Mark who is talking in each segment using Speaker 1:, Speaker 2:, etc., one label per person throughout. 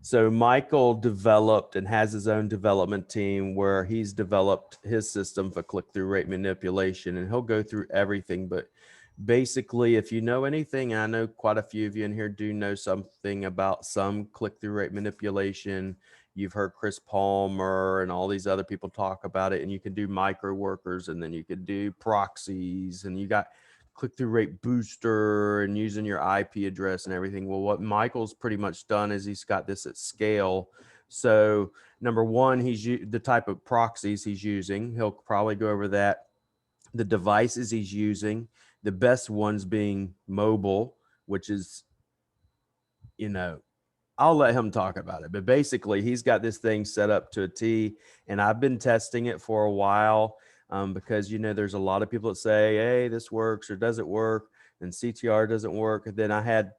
Speaker 1: So Michael developed and has his own development team where he's developed his system for click-through rate manipulation, and he'll go through everything. But basically, if you know anything, and I know quite a few of you in here do know something about some click-through rate manipulation. You've heard Chris Palmer and all these other people talk about it, and you can do micro workers, and then you can do proxies, and you got click-through rate booster and using your IP address and everything. Well, what Michael's pretty much done is he's got this at scale. So number one, the type of proxies he's using. He'll probably go over that. The devices he's using, the best ones being mobile, which is, you know, I'll let him talk about it. But basically, he's got this thing set up to a T, and I've been testing it for a while because, there's a lot of people that say, hey, this works or doesn't work, and CTR doesn't work. And then I had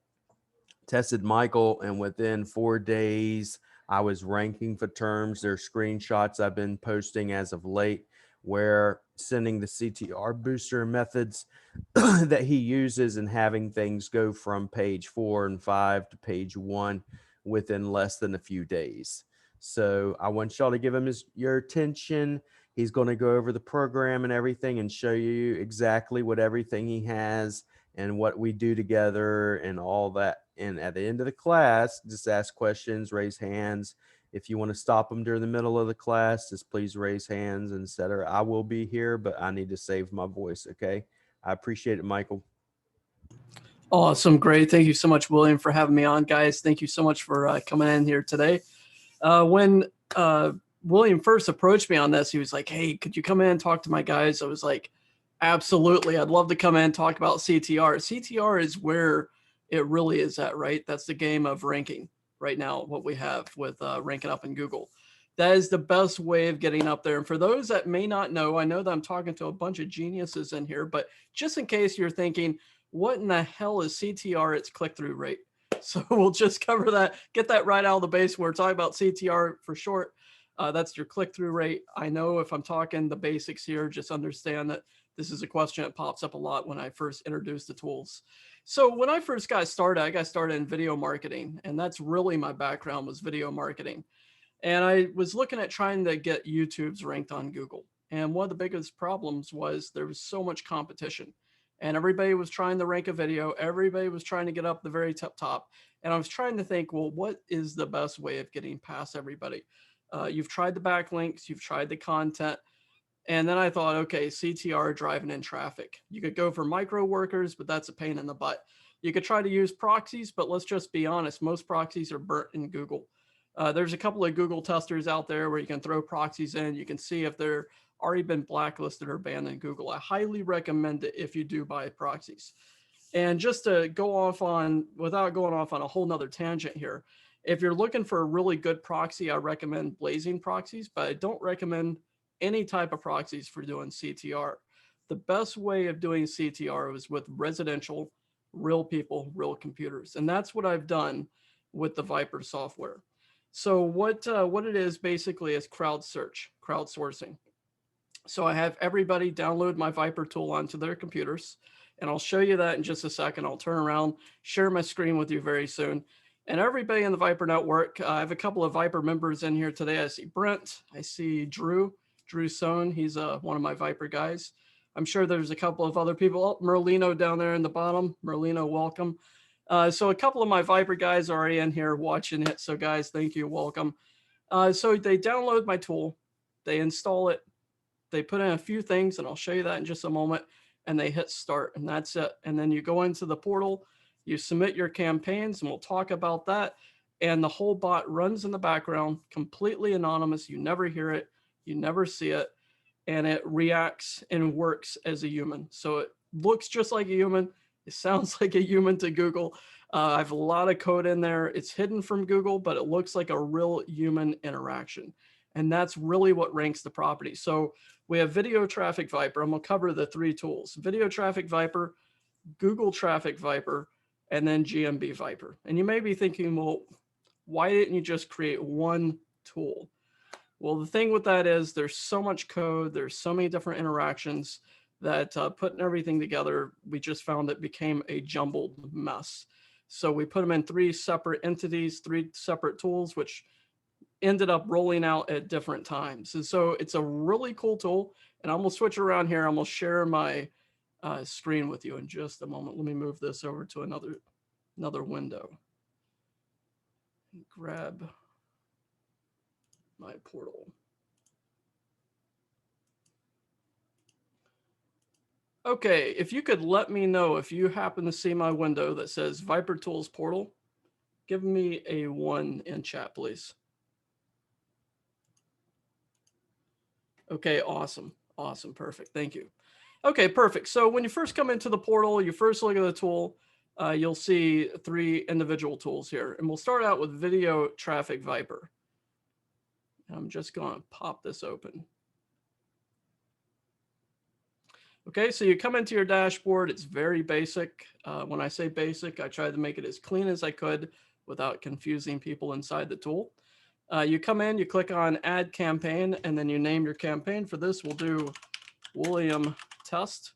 Speaker 1: tested Michael, and within 4 days, I was ranking for terms. There's screenshots I've been posting as of late where sending the CTR booster methods that he uses and having things go from page 4 and 5 to page 1 within less than a few days. So I want y'all to give him your attention. He's going to go over the program and everything and show you exactly what everything he has and what we do together and all that. And at the end of the class, just ask questions, raise hands. If you want to stop them during the middle of the class, just please raise hands, etc. I will be here, but I need to save my voice, okay? I appreciate it, Michael.
Speaker 2: Awesome. Great. Thank you so much, William, for having me on, guys. Thank you so much for coming in here today. When William first approached me on this, he was like, hey, could you come in and talk to my guys? I was like, absolutely. I'd love to come in and talk about CTR. CTR is where it really is at, right? That's the game of ranking right now, what we have with ranking up in Google. That is the best way of getting up there. And for those that may not know, I know that I'm talking to a bunch of geniuses in here, but just in case you're thinking, what in the hell is CTR? It's click-through rate. So we'll just cover that, get that right out of the base. We're talking about CTR for short. That's your click-through rate. I know if I'm talking the basics here, just understand that this is a question that pops up a lot when I first introduce the tools. So when I first got started, I got started in video marketing, and that's really my background was video marketing. And I was looking at trying to get YouTube's ranked on Google. And one of the biggest problems was there was so much competition. And everybody was trying to rank a video. Everybody was trying to get up the very top. And I was trying to think, well, what is the best way of getting past everybody? You've tried the backlinks, you've tried the content. And then I thought, okay, CTR driving in traffic. You could go for micro workers, but that's a pain in the butt. You could try to use proxies, but let's just be honest, most proxies are burnt in Google. There's a couple of Google testers out there where you can throw proxies in. You can see if they're already been blacklisted or banned in Google. I highly recommend it if you do buy proxies. And just to go off on, without going off on a whole nother tangent here, if you're looking for a really good proxy, I recommend blazing proxies, but I don't recommend any type of proxies for doing CTR. The best way of doing CTR is with residential, real people, real computers. And that's what I've done with the Viper software. So what it is basically is crowdsourcing. So I have everybody download my Viper tool onto their computers, and I'll show you that in just a second. I'll turn around, share my screen with you very soon. And everybody in the Viper network, I have a couple of Viper members in here today. I see Brent, I see Drew Sohn. He's one of my Viper guys. I'm sure there's a couple of other people. Oh, Merlino down there in the bottom. Merlino, welcome. So a couple of my Viper guys are already in here watching it. So guys, thank you, welcome. So they download my tool, they install it, they put in a few things, and I'll show you that in just a moment, and they hit start, and that's it. And then you go into the portal, you submit your campaigns, and we'll talk about that. And the whole bot runs in the background, completely anonymous. You never hear it, you never see it, and it reacts and works as a human. So it looks just like a human. It sounds like a human to Google. I have a lot of code in there. It's hidden from Google, but it looks like a real human interaction. And that's really what ranks the property. So we have Video Traffic Viper. I'm going to cover the three tools: Video Traffic Viper, Google Traffic Viper, and then GMB Viper. And you may be thinking, well, why didn't you just create one tool? Well, the thing with that is there's so much code, there's so many different interactions that putting everything together, we just found it became a jumbled mess. So we put them in 3 separate entities, 3 separate tools, which ended up rolling out at different times. And so it's a really cool tool. And I'm gonna switch around here. I'm gonna share my screen with you in just a moment. Let me move this over to another window. Grab my portal. Okay, if you could let me know if you happen to see my window that says Viper Tools Portal, give me a 1 in chat, please. Okay, awesome. Awesome, perfect. Thank you. Okay, perfect. So when you first come into the portal, you first look at the tool, you'll see 3 individual tools here. And we'll start out with Video Traffic Viper. I'm just going to pop this open. Okay, so you come into your dashboard. It's very basic. When I say basic, I tried to make it as clean as I could without confusing people inside the tool. You come in, you click on Add Campaign, and then you name your campaign. For this, we'll do William Test.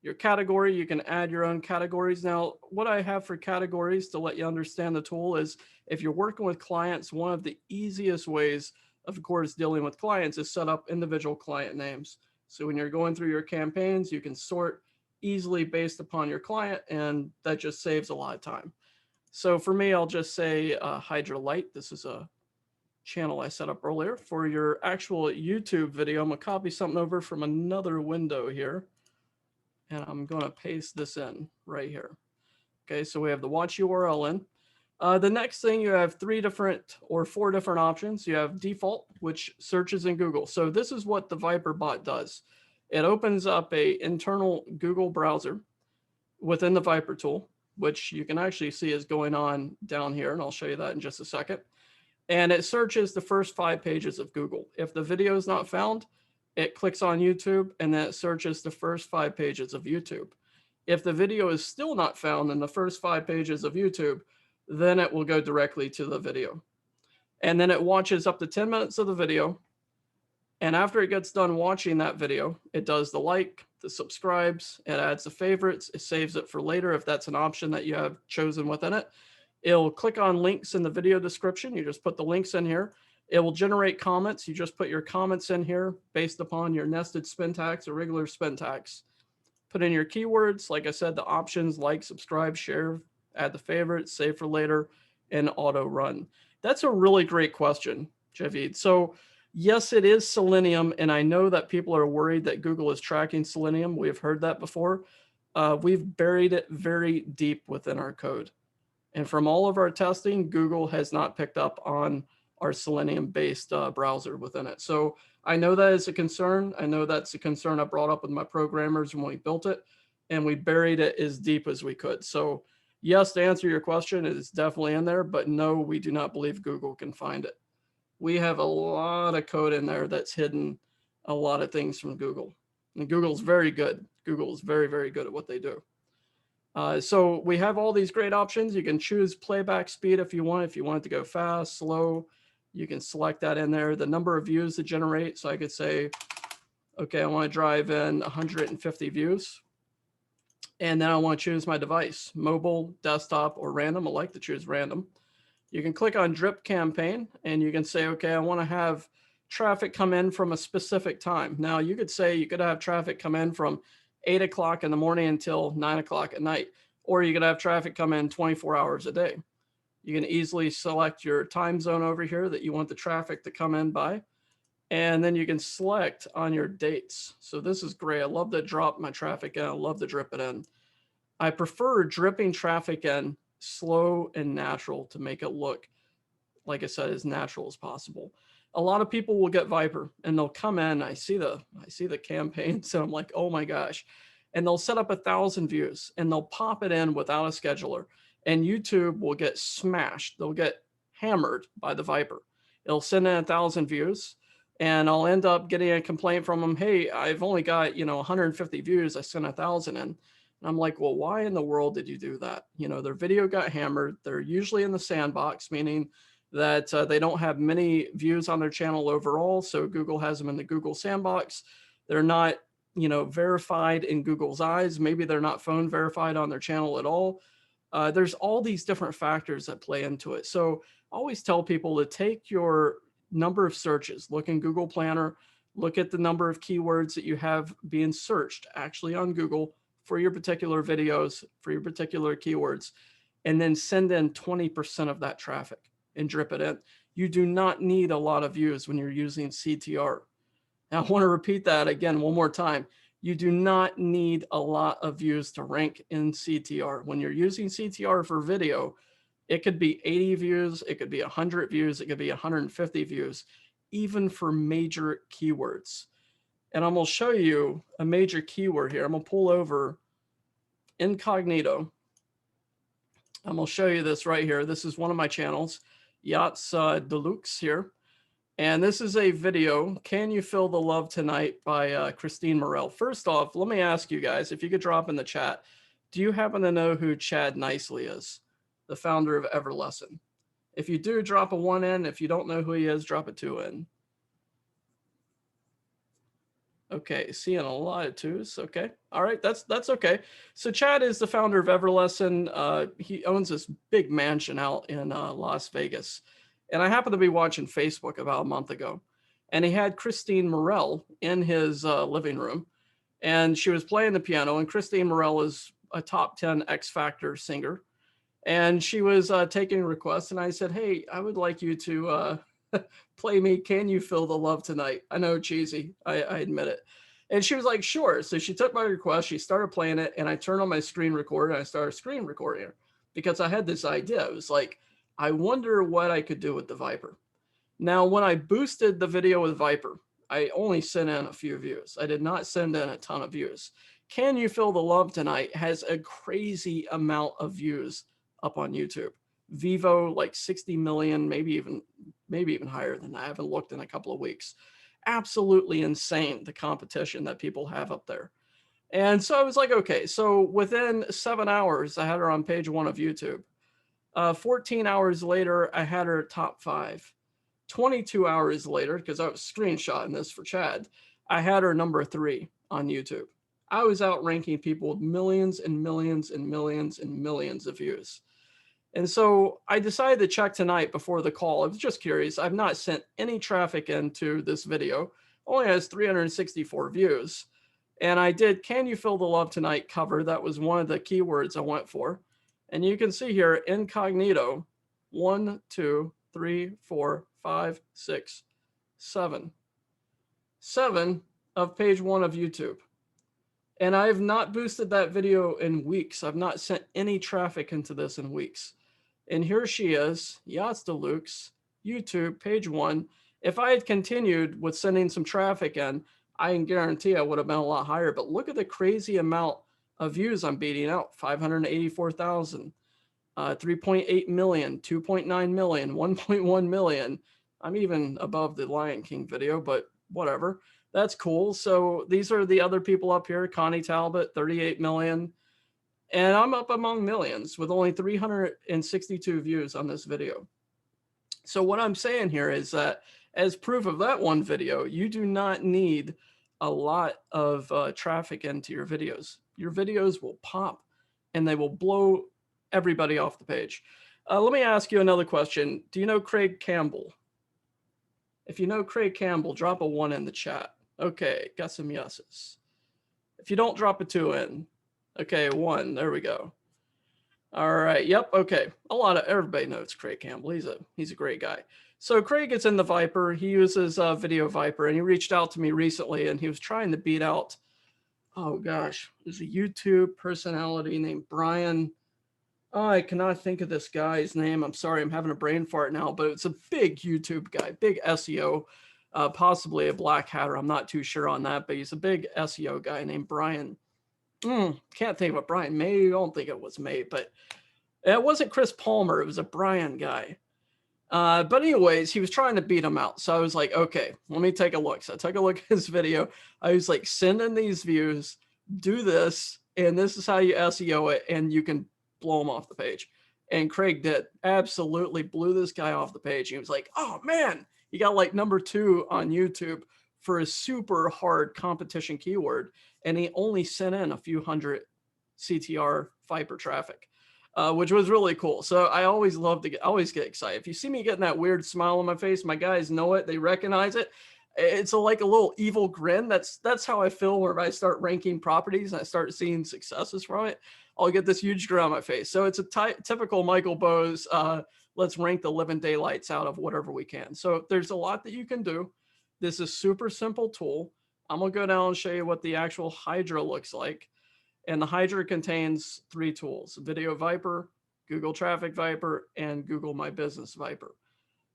Speaker 2: Your category, you can add your own categories. Now, what I have for categories to let you understand the tool is if you're working with clients, one of the easiest ways, of course, dealing with clients is set up individual client names. So when you're going through your campaigns, you can sort easily based upon your client, and that just saves a lot of time. So for me, I'll just say Hydra Light. This is a channel I set up earlier. For your actual YouTube video, I'm gonna copy something over from another window here. And I'm going to paste this in right here. Okay, so we have the watch URL in. The next thing, you have 4 different options. You have default, which searches in Google. So this is what the Viper bot does. It opens up a internal Google browser within the Viper tool, which you can actually see is going on down here. And I'll show you that in just a second. And it searches the first 5 pages of Google. If the video is not found, it clicks on YouTube, and then it searches the first 5 pages of YouTube. If the video is still not found in the first 5 pages of YouTube, then it will go directly to the video. And then it watches up to 10 minutes of the video. And after it gets done watching that video, it does the like, the subscribes, it adds the favorites, it saves it for later if that's an option that you have chosen within it. It'll click on links in the video description. You just put the links in here. It will generate comments. You just put your comments in here based upon your nested spin tags or regular spin tags. Put in your keywords. Like I said, the options like, subscribe, share, add the favorites, save for later, and auto run. That's a really great question, Javid. So yes, it is Selenium. And I know that people are worried that Google is tracking Selenium. We've heard that before. We've buried it very deep within our code. And from all of our testing, Google has not picked up on our Selenium-based browser within it. So I know that is a concern. I know that's a concern I brought up with my programmers when we built it, and we buried it as deep as we could. So yes, to answer your question, it is definitely in there, but no, we do not believe Google can find it. We have a lot of code in there that's hidden a lot of things from Google. And Google's very good. Google is very, very good at what they do. So we have all these great options. You can choose playback speed if you want. If you want it to go fast, slow, you can select that in there. The number of views to generate. So I could say, okay, I want to drive in 150 views. And then I want to choose my device, mobile, desktop, or random. I like to choose random. You can click on drip campaign and you can say, okay, I want to have traffic come in from a specific time. Now you could say you could have traffic come in from 8 o'clock in the morning until 9 o'clock at night, or you could have traffic come in 24 hours a day. You can easily select your time zone over here that you want the traffic to come in by. And then you can select on your dates. So this is great. I love to drop my traffic in. I love to drip it in. I prefer dripping traffic in slow and natural to make it look, like I said, as natural as possible. A lot of people will get Viper and they'll come in. I see the campaign. So I'm like, oh my gosh. And they'll set up 1,000 views and they'll pop it in without a scheduler. And YouTube will get smashed. They'll get hammered by the Viper. It'll send in 1,000 views and I'll end up getting a complaint from them. Hey, I've only got, 150 views. I sent 1,000 in. And I'm like, well, why in the world did you do that? Their video got hammered. They're usually in the sandbox, meaning that they don't have many views on their channel overall. So Google has them in the Google sandbox. They're not, verified in Google's eyes. Maybe they're not phone verified on their channel at all. There's all these different factors that play into it. So I always tell people to take your number of searches, look in Google Planner, look at the number of keywords that you have being searched actually on Google for your particular videos, for your particular keywords, and then send in 20% of that traffic and drip it in. You do not need a lot of views when you're using CTR. Now, I want to repeat that again one more time. You do not need a lot of views to rank in CTR. When you're using CTR for video, it could be 80 views, it could be 100 views, it could be 150 views, even for major keywords. And I'm going to show you a major keyword here. I'm going to pull over incognito. I'm going to show you this right here. This is one of my channels, Yachts Deluxe here. And this is a video, Can You Feel the Love Tonight by Christine Morel. First off, let me ask you guys, if you could drop in the chat, do you happen to know who Chad Nicely is, the founder of Everlesson? If you do, drop a 1 in. If you don't know who he is, drop a 2 in. Okay, seeing a lot of 2s. Okay, all right, that's okay. So Chad is the founder of Everlesson. He owns this big mansion out in Las Vegas. And I happened to be watching Facebook about a month ago, and he had Christine Morel in his living room, and she was playing the piano. And Christine Morel is a top 10 X Factor singer, and she was taking requests. And I said, "Hey, I would like you to play me Can You Feel the Love Tonight?" I know, cheesy, I admit it. And she was like, "Sure." So she took my request, she started playing it, and I turned on my screen recorder and I started screen recording her because I had this idea. It was like, I wonder what I could do with the Viper. Now, when I boosted the video with Viper, I only sent in a few views. I did not send in a ton of views. Can You Feel the Love Tonight has a crazy amount of views up on YouTube. Vivo, like 60 million, maybe even higher than that. I haven't looked in a couple of weeks. Absolutely insane, the competition that people have up there. And so I was like, okay, so within 7 hours, I had her on page 1 of YouTube. 14 hours later, I had her top 5. 22 hours later, because I was screenshotting this for Chad, I had her number 3 on YouTube. I was outranking people with millions and millions and millions and millions of views. And so I decided to check tonight before the call. I was just curious. I've not sent any traffic into this video. Only has 364 views. And I did Can You Feel the Love Tonight cover. That was one of the keywords I went for. And you can see here, incognito, 1, 2, 3, 4, 5, 6, 7. 7 of page 1 of YouTube. And I have not boosted that video in weeks. I've not sent any traffic into this in weeks. And here she is, Yachts Deluxe, YouTube, page 1. If I had continued with sending some traffic in, I can guarantee I would have been a lot higher. But look at the crazy amount of views I'm beating out. 584,000, 3.8 million, 2.9 million, 1.1 million. I'm even above the Lion King video, but whatever. That's cool. So these are the other people up here. Connie Talbot, 38 million. And I'm up among millions with only 362 views on this video. So what I'm saying here is that as proof of that one video, you do not need a lot of traffic into your videos. Your videos will pop and they will blow everybody off the page. Let me ask you another question. Do you know Craig Campbell? If you know Craig Campbell, drop a 1 in the chat. Okay, got some yeses. If you don't, drop a 2 in. Okay, 1, there we go. All right, yep, okay. Everybody knows Craig Campbell. He's a great guy. So Craig is in the Viper. He uses Video Viper, and he reached out to me recently, and he was trying to beat out, oh gosh, there's a YouTube personality named Brian. Oh, I cannot think of this guy's name. I'm sorry, I'm having a brain fart now, but it's a big YouTube guy, big SEO, possibly a black hatter. I'm not too sure on that, but he's a big SEO guy named Brian. Can't think of it. Brian May. I don't think it was May, but it wasn't Chris Palmer. It was a Brian guy. But anyways, he was trying to beat him out. So I was like, okay, let me take a look. So I took a look at his video. I was like, send in these views, do this, and this is how you SEO it, and you can blow him off the page. And Craig did. Absolutely blew this guy off the page. He was like, oh man, he got like number 2 on YouTube for a super hard competition keyword. And he only sent in a few hundred CTR Viper traffic. which was really cool. So I always love to always get excited. If you see me getting that weird smile on my face, my guys know it. They recognize it. It's like a little evil grin. That's how I feel when I start ranking properties and I start seeing successes from it. I'll get this huge grin on my face. So it's a typical Michael Bose. Let's rank the living daylights out of whatever we can. So there's a lot that you can do. This is super simple tool. I'm gonna go down and show you what the actual Hydra looks like. And the Hydra contains 3 tools: Video Viper, Google Traffic Viper, and Google My Business Viper.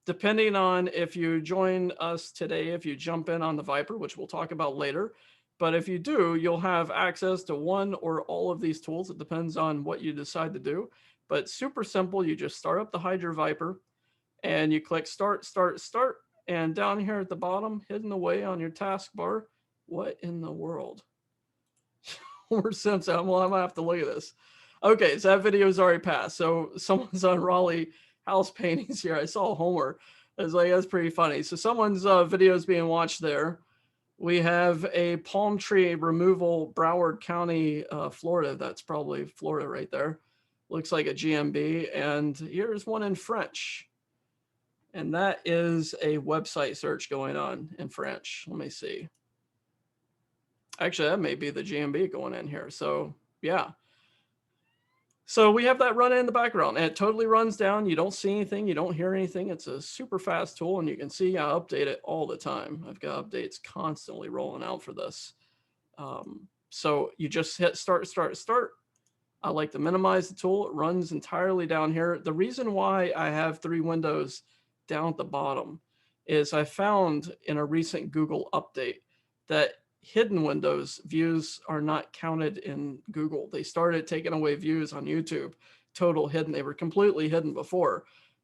Speaker 2: Depending on if you join us today, if you jump in on the Viper, which we'll talk about later, but if you do, you'll have access to one or all of these tools. It depends on what you decide to do, but super simple. You just start up the Hydra Viper and you click start, start, start. And down here at the bottom, hidden away on your taskbar, what in the world? Homer Simpson. Well, I might have to look at this. Okay, so that video's already passed. So someone's on Raleigh house paintings here. I saw Homer. I was like, that's pretty funny. So someone's video is being watched there. We have a palm tree removal, Broward County, Florida. That's probably Florida right there. Looks like a GMB. And here's one in French. And that is a website search going on in French. Let me see. Actually, that may be the GMB going in here. So yeah. So we have that running in the background and it totally runs down. You don't see anything. You don't hear anything. It's a super fast tool and you can see I update it all the time. I've got updates constantly rolling out for this. So you just hit start, start, start. I like to minimize the tool. It runs entirely down here. The reason why I have 3 windows down at the bottom is I found in a recent Google update that hidden windows views are not counted in Google. They started taking away views on YouTube, total hidden. They were completely hidden before.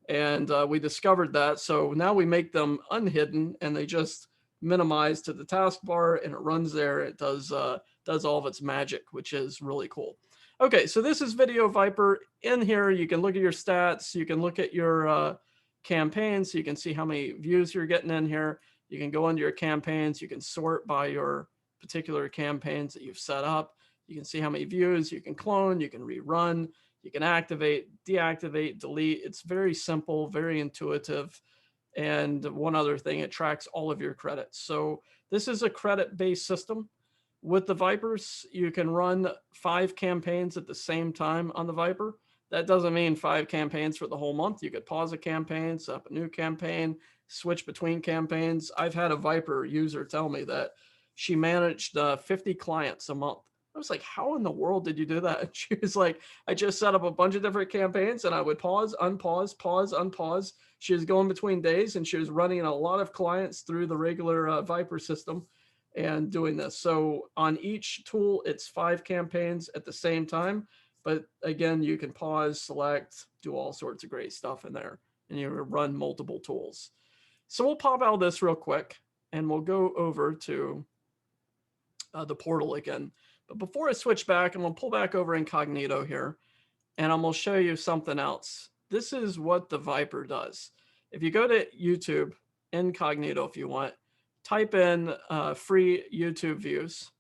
Speaker 2: And we discovered that. So now we make them unhidden and they just minimize to the taskbar and it runs there. It does all of its magic, which is really cool. Okay, so this is Video Viper. In here, you can look at your stats. You can look at your campaigns. So you can see how many views you're getting in here. You can go into your campaigns. You can sort by your particular campaigns that you've set up. You can see how many views. You can clone. You can rerun. You can activate, deactivate, delete. It's very simple, very intuitive. And one other thing, it tracks all of your credits. So this is a credit-based system. With the Vipers, you can run 5 campaigns at the same time on the Viper. That doesn't mean 5 campaigns for the whole month. You could pause a campaign, set up a new campaign, switch between campaigns. I've had a Viper user tell me that she managed 50 clients a month. I was like, how in the world did you do that? And she was like, I just set up a bunch of different campaigns and I would pause, unpause, pause, unpause. She was going between days and she was running a lot of clients through the regular Viper system and doing this. So on each tool, it's 5 campaigns at the same time. But again, you can pause, select, do all sorts of great stuff in there, and you run multiple tools. So we'll pop out of this real quick, and we'll go over to the portal again. But before I switch back, I'm going to pull back over incognito here, and I'm going to show you something else. This is what the Viper does. If you go to YouTube, incognito if you want, type in free YouTube views.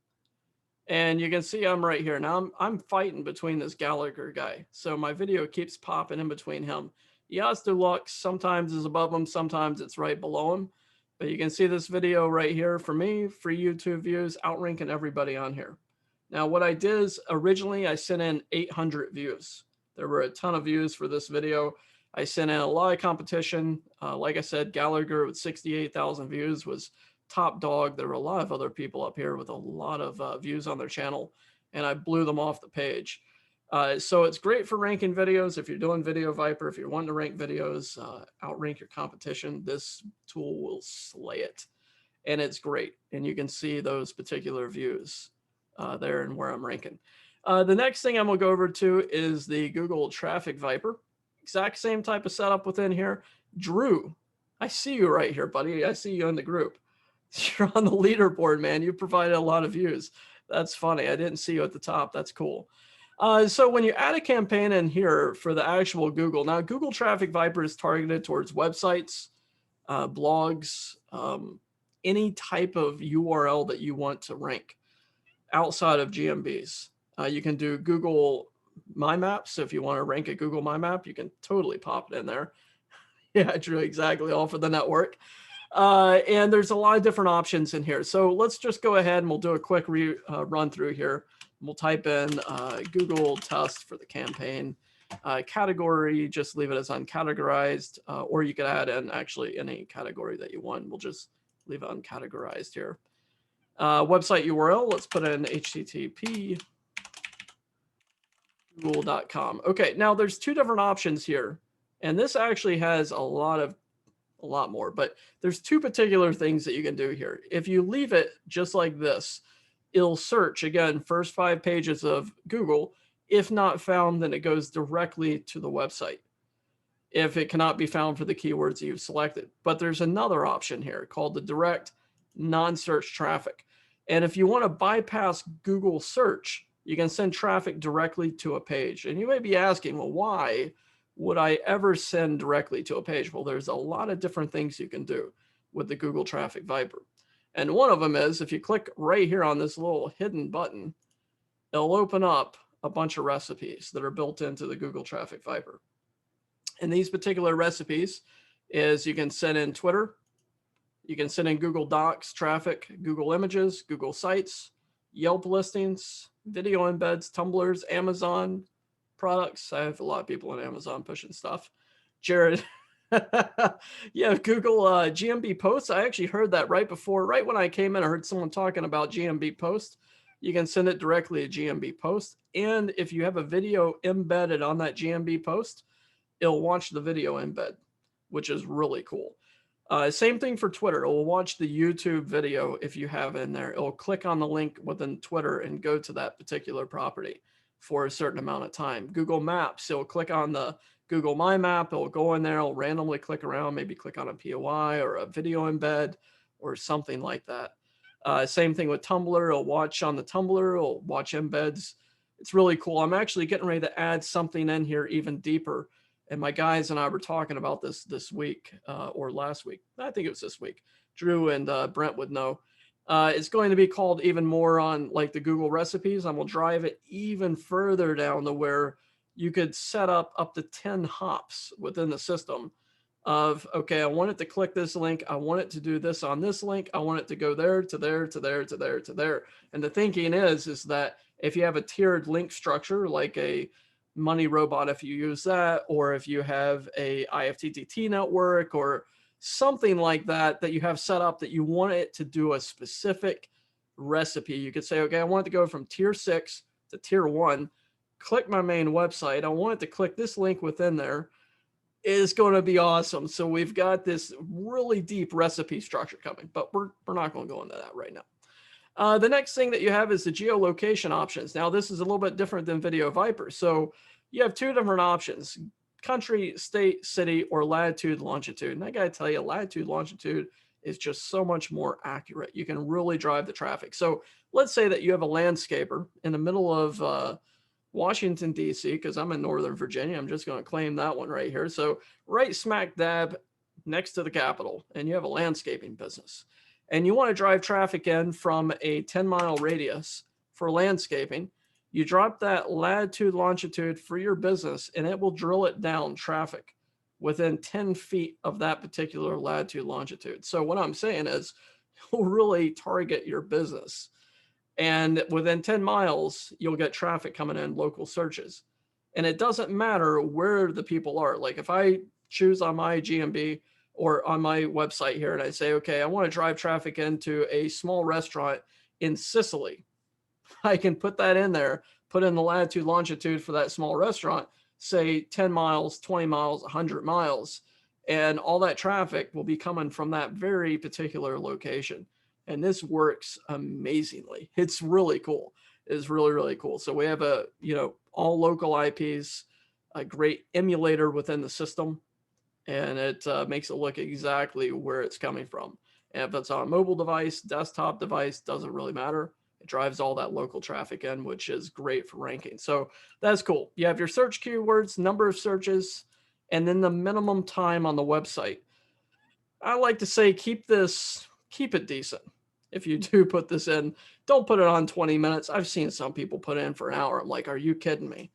Speaker 2: And you can see I'm right here. Now I'm fighting between this Gallagher guy. So my video keeps popping in between him. Yazdu Lux sometimes is above him, sometimes it's right below him. But you can see this video right here for me, free YouTube views, outranking everybody on here. Now what I did is originally I sent in 800 views. There were a ton of views for this video. I sent in a lot of competition. Like I said, Gallagher with 68,000 views was top dog. There were a lot of other people up here with a lot of views on their channel, and I blew them off the page. So it's great for ranking videos. If you're doing Video Viper, if you're wanting to rank videos, outrank your competition, this tool will slay it. And it's great. And you can see those particular views there and where I'm ranking. The next thing I'm going to go over to is the Google Traffic Viper. Exact same type of setup within here. Drew, I see you right here, buddy. I see you in the group. You're on the leaderboard, man. You provided a lot of views. That's funny. I didn't see you at the top. That's cool. So when you add a campaign in here for the actual Google, now Google Traffic Viper is targeted towards websites, blogs, any type of URL that you want to rank outside of GMBs. You can do Google My Map. So if you want to rank a Google My Map, you can totally pop it in there. Yeah, Drew, exactly. All for the network. And there's a lot of different options in here. So let's just go ahead and we'll do a quick run through here. We'll type in Google test for the campaign. Category, just leave it as uncategorized, or you could add in actually any category that you want. We'll just leave it uncategorized here. Website URL, let's put in http google.com. Okay, now there's two different options here, and this actually has a lot more, but there's two particular things that you can do here. If you leave it just like this, it'll search again, first 5 pages of Google. If not found, then it goes directly to the website if it cannot be found for the keywords you've selected. But there's another option here called the direct non-search traffic. And if you want to bypass Google search, you can send traffic directly to a page. And you may be asking, well, why would I ever send directly to a page? Well, there's a lot of different things you can do with the Google Traffic Viper. And one of them is if you click right here on this little hidden button, it'll open up a bunch of recipes that are built into the Google Traffic Viper. And these particular recipes is you can send in Twitter, you can send in Google Docs traffic, Google Images, Google Sites, Yelp listings, video embeds, Tumblrs, Amazon products. I have a lot of people on Amazon pushing stuff. Jared, yeah, Google GMB posts. I actually heard that right when I came in. I heard someone talking about GMB post. You can send it directly to GMB post. And if you have a video embedded on that GMB post, it'll watch the video embed, which is really cool. Same thing for Twitter. It will watch the YouTube video if you have it in there. It'll click on the link within Twitter and go to that particular property for a certain amount of time. Google Maps, it'll click on the Google My Map. It'll go in there. It'll randomly click around, maybe click on a POI or a video embed or something like that. Same thing with Tumblr. It'll watch on the Tumblr. It'll watch embeds. It's really cool. I'm actually getting ready to add something in here even deeper. And my guys and I were talking about this week or last week. I think it was this week. Drew and Brent would know. It's going to be called even more on like the Google recipes. I'm going to drive it even further down to where you could set up to 10 hops within the system of, okay, I want it to click this link. I want it to do this on this link. I want it to go there, to there, to there, to there, to there. And the thinking is that if you have a tiered link structure, like a Money Robot, if you use that, or if you have a IFTTT network or something like that, that you have set up that you want it to do a specific recipe, you could say, okay, I want it to go from tier 6 to tier 1, click my main website. I want it to click this link within there. Is going to be awesome. So we've got this really deep recipe structure coming, but we're not going to go into that right now. The next thing that you have is the geolocation options. Now, this is a little bit different than Video Viper. So you have two different options: country, state, city, or latitude, longitude. And I got to tell you, latitude, longitude is just so much more accurate. You can really drive the traffic. So let's say that you have a landscaper in the middle of Washington, D.C., because I'm in Northern Virginia. I'm just going to claim that one right here. So right smack dab next to the Capitol, and you have a landscaping business. And you want to drive traffic in from a 10-mile radius for landscaping. You drop that latitude, longitude for your business, and it will drill it down traffic within 10 feet of that particular latitude, longitude. So what I'm saying is you'll really target your business. And within 10 miles, you'll get traffic coming in, local searches. And it doesn't matter where the people are. Like if I choose on my GMB or on my website here and I say, okay, I want to drive traffic into a small restaurant in Sicily, I can put that in there, put in the latitude, longitude for that small restaurant, say 10 miles, 20 miles, 100 miles, and all that traffic will be coming from that very particular location. And this works amazingly. It's really cool. It's really, really cool. So we have all local IPs, a great emulator within the system, and it makes it look exactly where it's coming from. And if it's on a mobile device, desktop device, doesn't really matter. It drives all that local traffic in, which is great for ranking. So that's cool. You have your search keywords, number of searches, and then the minimum time on the website. I like to say keep it decent. If you do put this in, don't put it on 20 minutes. I've seen some people put it in for an hour. I'm like, are you kidding me?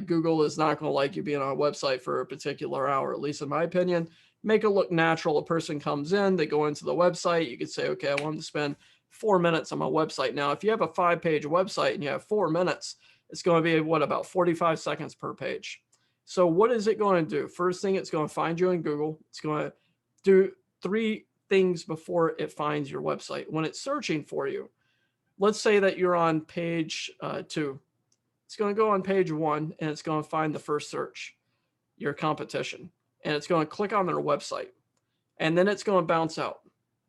Speaker 2: Google is not going to like you being on a website for a particular hour, at least in my opinion. Make it look natural. A person comes in, they go into the website. You could say, okay, I want to spend 4 minutes on my website. Now, if you have a 5-page website and you have 4 minutes, it's going to be what, about 45 seconds per page. So what is it going to do? First thing, it's going to find you in Google. It's going to do 3 things before it finds your website. When it's searching for you, let's say that you're on page 2. It's going to go on page 1 and it's going to find the first search, your competition, and it's going to click on their website, and then it's going to bounce out.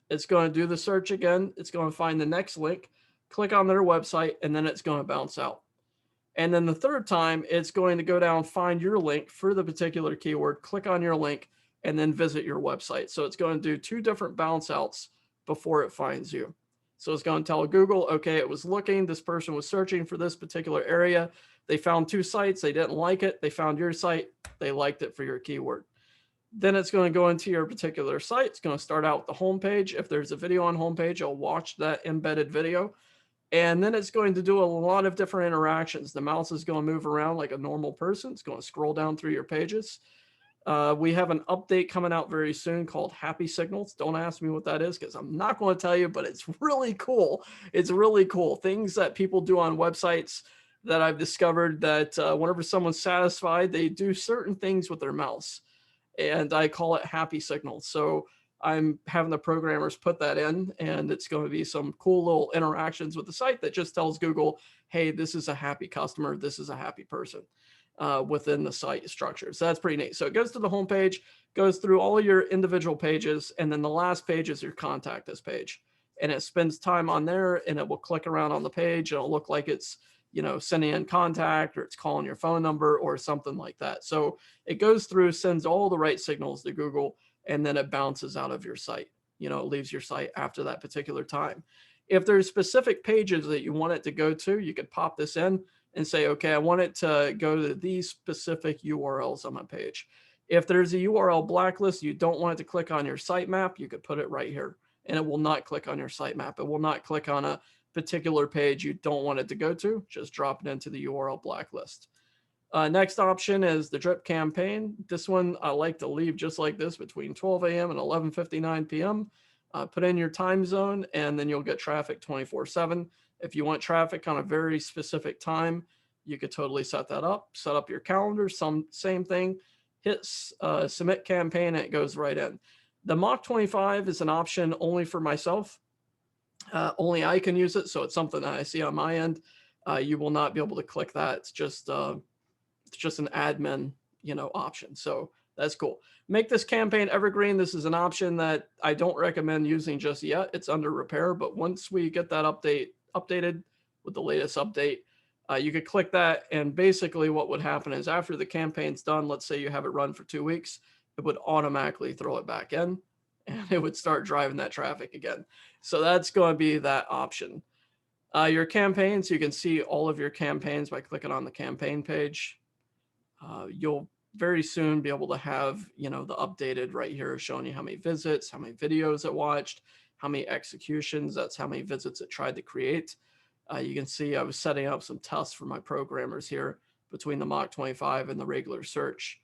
Speaker 2: It's going to do the search again. It's going to find the next link, click on their website, and then it's going to bounce out. And then the third time, it's going to go down, find your link for the particular keyword, click on your link, and then visit your website. So it's going to do 2 different bounce outs before it finds you. So it's going to tell Google, okay, it was looking, this person was searching for this particular area. They found 2 sites, they didn't like it. They found your site, they liked it for your keyword. Then it's going to go into your particular site. It's going to start out with the homepage. If there's a video on homepage, you'll watch that embedded video. And then it's going to do a lot of different interactions. The mouse is going to move around like a normal person. It's going to scroll down through your pages. We have an update coming out very soon called Happy Signals. Don't ask me what that is because I'm not going to tell you, but it's really cool. It's really cool. Things that people do on websites that I've discovered that whenever someone's satisfied, they do certain things with their mouse. And I call it Happy Signals. So I'm having the programmers put that in, and it's going to be some cool little interactions with the site that just tells Google, hey, this is a happy customer. This is a happy person within the site structure. So that's pretty neat. So it goes to the homepage, goes through all of your individual pages, and then the last page is your contact us page. And it spends time on there, and it will click around on the page, and it'll look like it's, you know, sending in contact, or it's calling your phone number or something like that. So it goes through, sends all the right signals to Google, and then it bounces out of your site. You know, it leaves your site after that particular time. If there's specific pages that you want it to go to, you could pop this in and say, okay, I want it to go to these specific URLs on my page. If there's a URL blacklist, you don't want it to click on your sitemap, you could put it right here, and it will not click on your sitemap. It will not click on a particular page you don't want it to go to. Just drop it into the URL blacklist. Next option is the drip campaign. This one I like to leave just like this between 12 a.m. and 11:59 p.m. Put in your time zone, and then you'll get traffic 24/7. If you want traffic on a very specific time, you could totally set that up. Set up your calendar, same thing. Hit submit campaign, and it goes right in. The Mach 25 is an option only for myself. Only I can use it, so it's something that I see on my end. You will not be able to click that. It's just an admin, you know, option. So that's cool. Make this campaign evergreen. This is an option that I don't recommend using just yet. It's under repair, but once we get that updated with the latest update, you could click that, and basically what would happen is after the campaign's done, let's say you have it run for 2 weeks, it would automatically throw it back in, and it would start driving that traffic again. So that's going to be that option. Your campaigns, you can see all of your campaigns by clicking on the campaign page. You'll very soon be able to have, you know, the updated right here showing you how many visits, how many videos it watched, how many executions, that's how many visits it tried to create. You can see I was setting up some tests for my programmers here between the Mach 25 and the regular search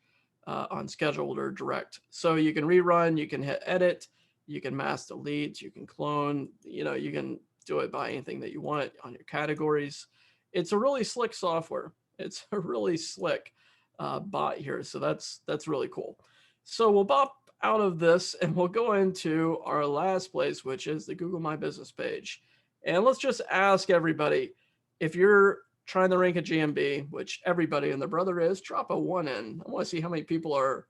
Speaker 2: on scheduled or direct. So you can rerun, you can hit edit, you can mass delete, you can clone, you know, you can do it by anything that you want on your categories. It's a really slick software. It's a really slick bot here. So that's really cool. So we'll bop out of this and we'll go into our last place, which is the Google My Business page. And let's just ask everybody, if you're trying to rank a GMB, which everybody and their brother is, drop a 1 in. I want to see how many people are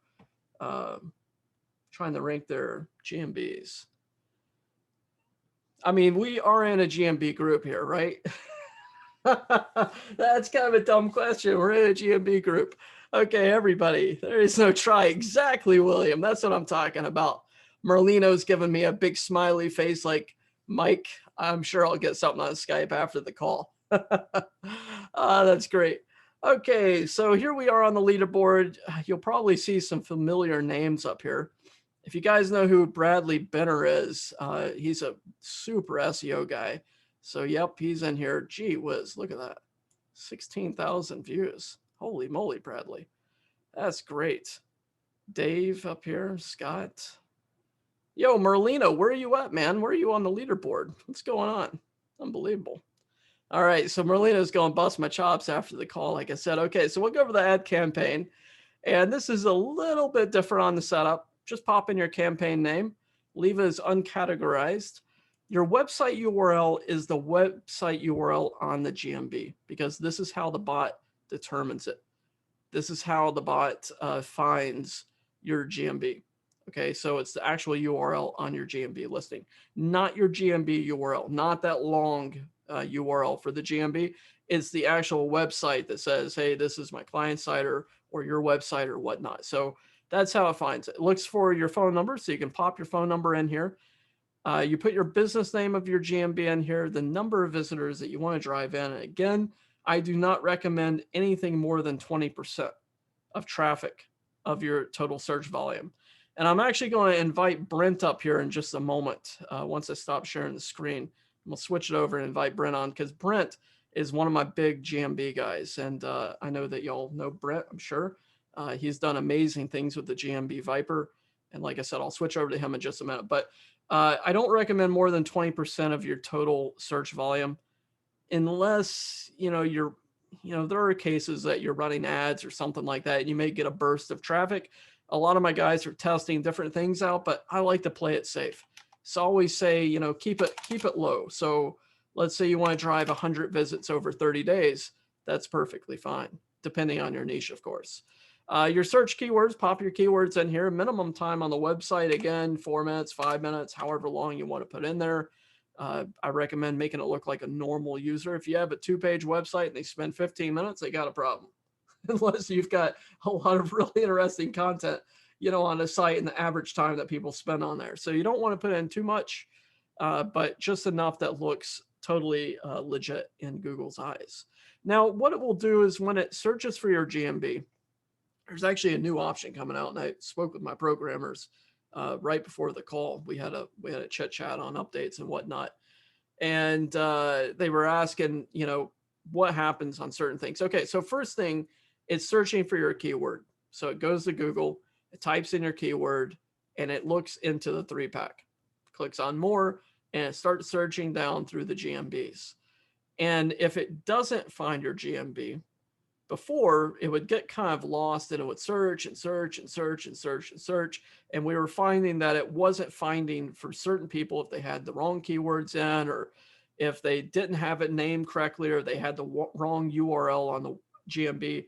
Speaker 2: trying to rank their GMBs. I mean, we are in a GMB group here, right? That's kind of a dumb question. We're in a GMB group. Okay, everybody, there is no try. Exactly, William. That's what I'm talking about. Merlino's giving me a big smiley face like, Mike, I'm sure I'll get something on Skype after the call. That's great. Okay, so here we are on the leaderboard. You'll probably see some familiar names up here. If you guys know who Bradley Benner is, he's a super SEO guy. So, yep, he's in here. Gee whiz, look at that. 16,000 views. Holy moly, Bradley. That's great. Dave up here, Scott. Yo, Merlino, where are you at, man? Where are you on the leaderboard? What's going on? Unbelievable. All right, so Merlino's going to bust my chops after the call, like I said. Okay, so we'll go over the ad campaign. And this is a little bit different on the setup. Just pop in your campaign name, leave it as uncategorized. Your website URL is the website URL on the GMB, because this is how the bot determines it. This is how the bot finds your GMB. Okay, so it's the actual URL on your GMB listing, not your GMB URL, not that long URL for the GMB. It's the actual website that says, hey, this is my client site or your website or whatnot. So that's how it finds it. It looks for your phone number, so you can pop your phone number in here. You put your business name of your GMB in here, the number of visitors that you want to drive in. And again, I do not recommend anything more than 20% of traffic of your total search volume. And I'm actually going to invite Brent up here in just a moment. Once I stop sharing the screen, we'll switch it over and invite Brent on, because Brent is one of my big GMB guys. And I know that y'all know Brent, I'm sure. He's done amazing things with the GMB Viper. And like I said, I'll switch over to him in just a minute. But I don't recommend more than 20% of your total search volume, unless, there are cases that you're running ads or something like that. And you may get a burst of traffic. A lot of my guys are testing different things out, but I like to play it safe. So I always say, keep it low. So let's say you want to drive 100 visits over 30 days. That's perfectly fine, depending on your niche, of course. Your search keywords, pop your keywords in here. Minimum time on the website, again, 4 minutes, 5 minutes, however long you want to put in there. I recommend making it look like a normal user. If you have a 2-page website and they spend 15 minutes, they got a problem. Unless you've got a lot of really interesting content, on a site and the average time that people spend on there. So you don't want to put in too much, but just enough that looks totally legit in Google's eyes. Now, what it will do is when it searches for your GMB, there's actually a new option coming out, and I spoke with my programmers right before the call. We had a chit chat on updates and whatnot, and they were asking, what happens on certain things. Okay, so first thing, it's searching for your keyword. So it goes to Google, it types in your keyword, and it looks into the 3-pack, clicks on more, and it starts searching down through the GMBs. And if it doesn't find your GMB, before, it would get kind of lost and it would search and search and search and search and search. And we were finding that it wasn't finding for certain people if they had the wrong keywords in, or if they didn't have it named correctly, or they had the wrong URL on the GMB.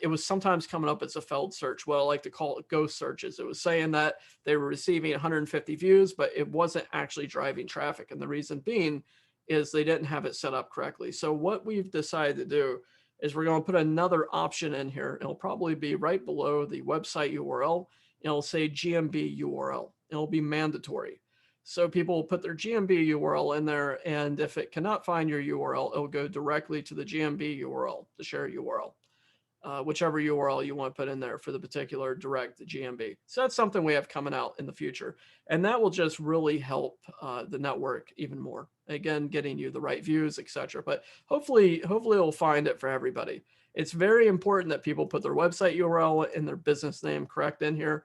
Speaker 2: It was sometimes coming up as a failed search. Well, I like to call it ghost searches. It was saying that they were receiving 150 views, but it wasn't actually driving traffic. And the reason being is they didn't have it set up correctly. So what we've decided to do is we're going to put another option in here. It'll probably be right below the website URL. It'll say GMB URL. It'll be mandatory. So people will put their GMB URL in there, and if it cannot find your URL, it'll go directly to the GMB URL, the share URL, whichever URL you want to put in there for the particular direct GMB. So that's something we have coming out in the future. And that will just really help the network even more. Again, getting you the right views, etc. But hopefully it'll find it for everybody. It's very important that people put their website URL and their business name correct in here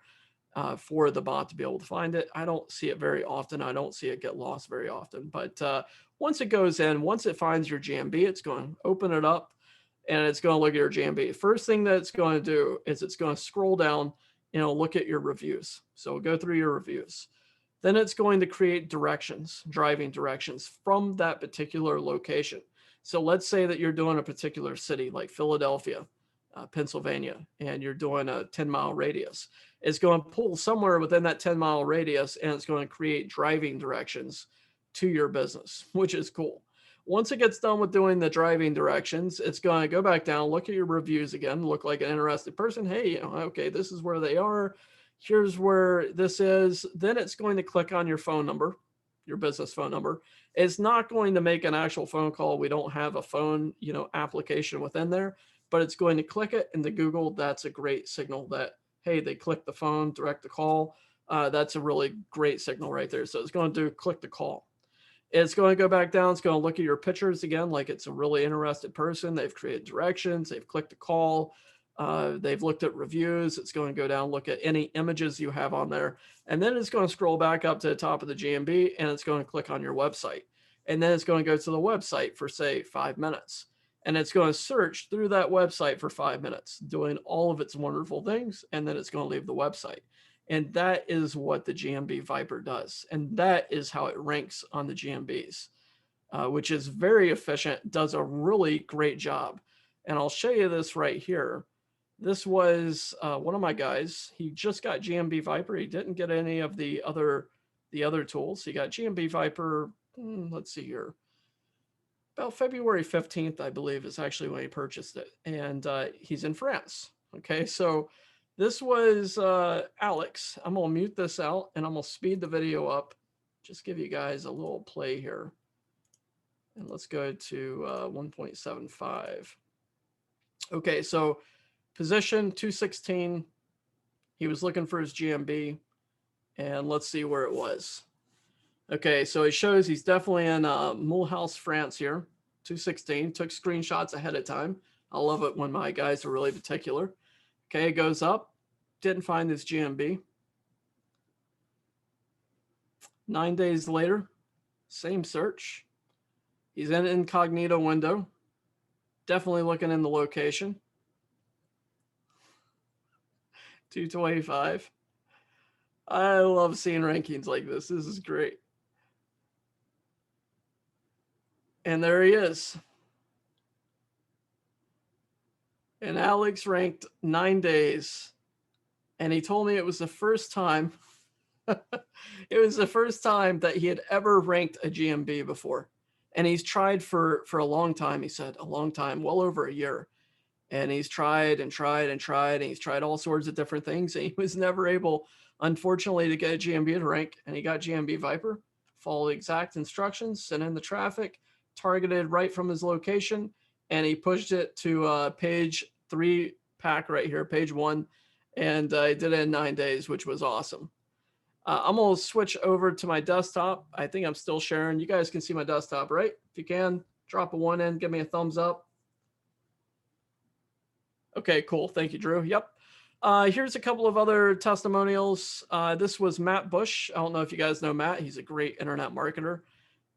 Speaker 2: for the bot to be able to find it. I don't see it very often. I don't see it get lost very often. But once it goes in, once it finds your GMB, it's going to open it up and it's going to look at your GMB. First thing that it's going to do is it's going to scroll down and it'll look at your reviews. So we'll go through your reviews. Then it's going to create directions, driving directions from that particular location. So let's say that you're doing a particular city like Philadelphia, Pennsylvania, and you're doing a 10-mile radius. It's going to pull somewhere within that 10-mile radius, and it's going to create driving directions to your business, which is cool. Once it gets done with doing the driving directions, it's going to go back down, look at your reviews again, look like an interested person. Hey, okay, this is where they are. Here's where this is. Then it's going to click on your phone number, your business phone number. It's not going to make an actual phone call. We don't have a phone, application within there, but it's going to click it into Google. That's a great signal that, hey, they clicked the phone, direct the call. That's a really great signal right there. So it's going to do click the call. It's going to go back down. It's going to look at your pictures again, like it's a really interested person. They've created directions. They've clicked a call. They've looked at reviews. It's going to go down, look at any images you have on there. And then it's going to scroll back up to the top of the GMB, and it's going to click on your website. And then it's going to go to the website for, say, 5 minutes. And it's going to search through that website for 5 minutes, doing all of its wonderful things. And then it's going to leave the website. And that is what the GMB Viper does. And that is how it ranks on the GMBs, which is very efficient, does a really great job. And I'll show you this right here. This was one of my guys. He just got GMB Viper. He didn't get any of the other tools. He got GMB Viper, let's see here, about February 15th, I believe, is actually when he purchased it. And he's in France. Okay, so this was Alex. I'm going to mute this out, and I'm going to speed the video up. Just give you guys a little play here. And let's go to 1.75. Okay, so position 216. He was looking for his GMB. And let's see where it was. Okay, so it shows he's definitely in Mulhouse, France here. 216. Took screenshots ahead of time. I love it when my guys are really particular. Okay, it goes up. Didn't find his GMB. 9 days later, same search. He's in incognito window. Definitely looking in the location. 225. I love seeing rankings like this. This is great. And there he is. And Alex ranked 9 days. And he told me it was the first time. It was the first time that he had ever ranked a GMB before. And he's tried for a long time. He said a long time, well over a year. And he's tried and tried and tried. And he's tried all sorts of different things. And he was never able, unfortunately, to get a GMB to rank. And he got GMB Viper, followed exact instructions, sent in the traffic, targeted right from his location. And he pushed it to page 3 pack right here, page 1. And I did it in 9 days, which was awesome. I'm going to switch over to my desktop. I think I'm still sharing. You guys can see my desktop, right? If you can, drop a 1 in, give me a thumbs up. Okay, cool. Thank you, Drew. Yep. Here's a couple of other testimonials. This was Matt Bush. I don't know if you guys know Matt. He's a great internet marketer.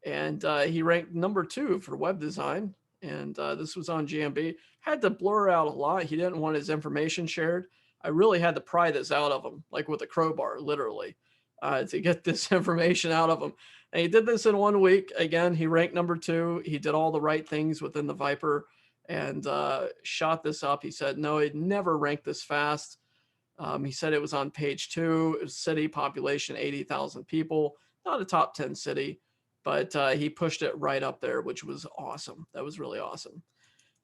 Speaker 2: And he ranked number 2 for web design. And this was on GMB. Had to blur out a lot. He didn't want his information shared. I really had to pry this out of him, like with a crowbar, literally, to get this information out of him. And he did this in 1 week. Again, he ranked number 2. He did all the right things within the Viper and shot this up. He said, no, he'd never ranked this fast. He said it was on page 2. It was city, population, 80,000 people. Not a top 10 city, but he pushed it right up there, which was awesome. That was really awesome.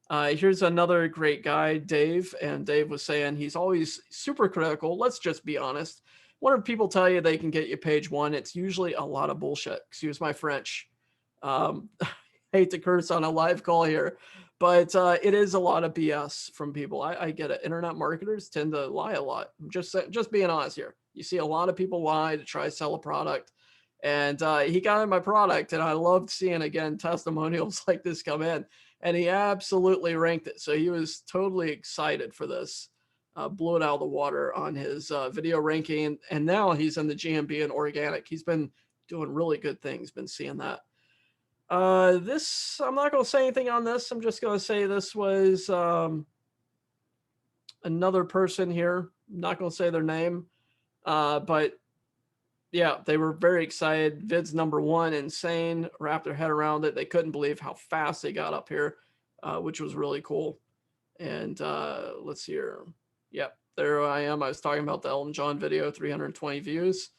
Speaker 2: Here's another great guy, Dave. And Dave was saying he's always super critical. Let's just be honest. When people tell you they can get you page 1, it's usually a lot of bullshit. Excuse my French. Hate to curse on a live call here, but it is a lot of BS from people. I get it. Internet marketers tend to lie a lot. I'm just being honest here. You see a lot of people lie to try to sell a product. And he got in my product, and I loved seeing, again, testimonials like this come in. And he absolutely ranked it. So he was totally excited for this. Blew it out of the water on his video ranking. And now he's in the GMB and organic. He's been doing really good things. Been seeing that. This, I'm not going to say anything on this. I'm just going to say this was another person here. I'm not going to say their name. But yeah, they were very excited. Vid's number 1, insane. Wrapped their head around it. They couldn't believe how fast they got up here, which was really cool. And let's see here. Yep, there I am. I was talking about the Elton John video, 320 views.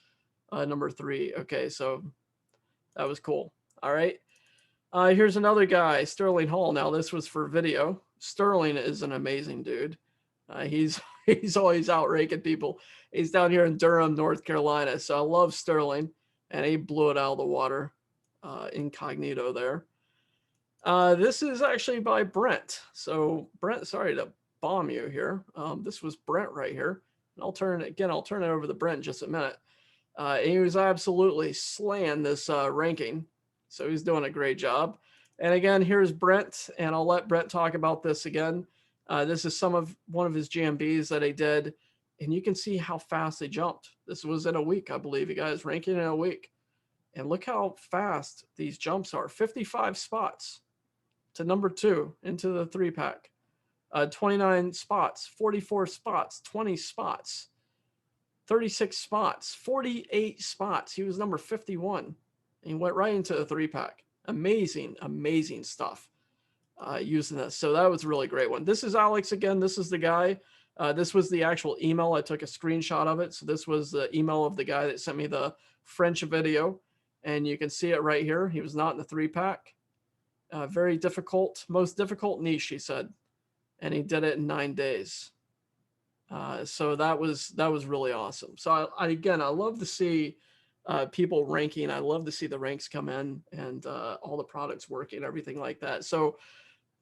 Speaker 2: Number 3. Okay, so that was cool. All right. Here's another guy, Sterling Hall. Now, this was for video. Sterling is an amazing dude. He's always out raking people. He's down here in Durham, North Carolina. So I love Sterling, and he blew it out of the water, incognito there. This is actually by Brent. So Brent, sorry to bomb you here. This was Brent right here. And I'll turn it over to Brent in just a minute. And he was absolutely slaying this ranking. So he's doing a great job. And again, here's Brent, and I'll let Brent talk about this again. This is one of his GMBs that he did, and you can see how fast they jumped. This was in a week, I believe, you guys, ranking in a week. And look how fast these jumps are. 55 spots to number 2 into the 3-pack. 29 spots, 44 spots, 20 spots, 36 spots, 48 spots. He was number 51. And he went right into the 3-pack. Amazing, amazing stuff using this. So that was a really great one. This is Alex again. This is the guy. This was the actual email. I took a screenshot of it. So this was the email of the guy that sent me the French video. And you can see it right here. He was not in the 3-pack. Very difficult, most difficult niche, he said. And he did it in 9 days. So that was really awesome. So I love to see people ranking. I love to see the ranks come in and all the products working, everything like that. So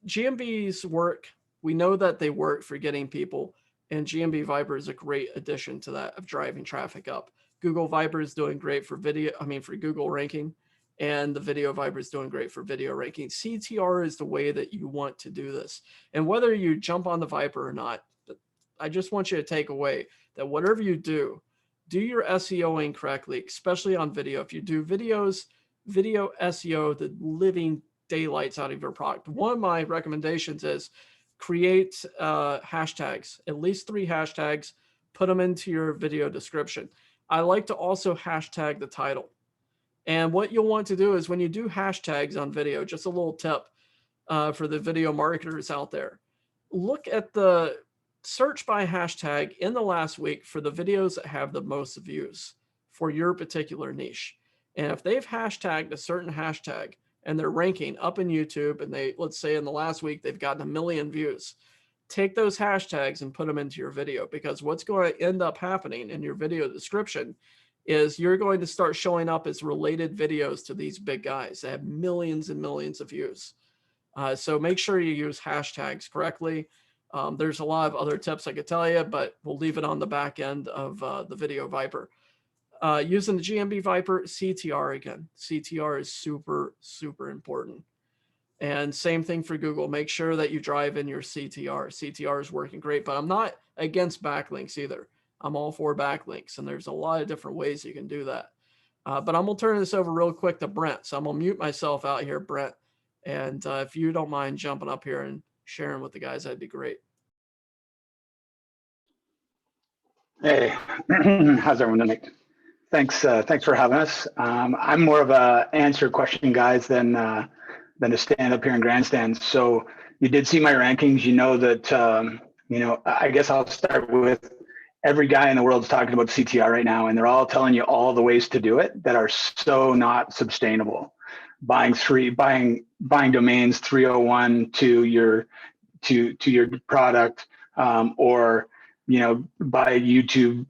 Speaker 2: GMBs work. We know that they work for getting people, and GMB Viper is a great addition to that of driving traffic up. Google Viper is doing great for for Google ranking, and the Video Viper is doing great for video ranking. CTR is the way that you want to do this. And whether you jump on the Viper or not, I just want you to take away that whatever you do your SEOing correctly, especially on video. If you do video SEO, the living daylights out of your product. One of my recommendations is create hashtags, at least 3 hashtags, put them into your video description. I like to also hashtag the title. And what you'll want to do is when you do hashtags on video, just a little tip for the video marketers out there, look at the search by hashtag in the last week for the videos that have the most views for your particular niche. And if they've hashtagged a certain hashtag and they're ranking up in YouTube, and let's say in the last week, they've gotten 1 million views, take those hashtags and put them into your video, because what's going to end up happening in your video description is you're going to start showing up as related videos to these big guys that have millions and millions of views. So make sure you use hashtags correctly. There's a lot of other tips I could tell you, but we'll leave it on the back end of the Video Viper. Using the GMB Viper, CTR again. CTR is super, super important. And same thing for Google. Make sure that you drive in your CTR. CTR is working great, but I'm not against backlinks either. I'm all for backlinks, and there's a lot of different ways you can do that. But I'm going to turn this over real quick to Brent. So I'm going to mute myself out here, Brent. And if you don't mind jumping up here and sharing with the guys, that'd be great.
Speaker 3: Hey, how's everyone tonight? Thanks for having us. I'm more of a answer question guys than to stand up here in grandstands. So you did see my rankings. You know that I guess I'll start with every guy in the world's talking about CTR right now, and they're all telling you all the ways to do it that are so not sustainable. Buying domains 301 to your product, or buy YouTube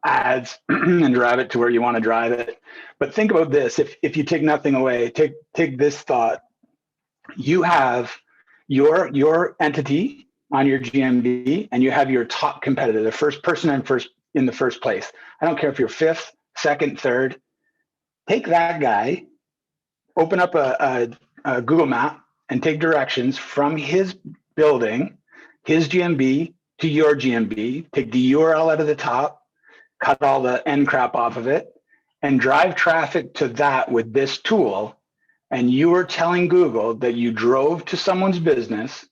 Speaker 3: ads and drive it to where you want to drive it. But think about this: if you take nothing away, take this thought. You have your entity on your GMB, and you have your top competitor, the first person in the first place. I don't care if you're 5th, 2nd, 3rd. Take that guy, open up a Google map, and take directions from his building, his GMB, to your GMB, take the URL out of the top, cut all the end crap off of it, and drive traffic to that with this tool. And you are telling Google that you drove to someone's business,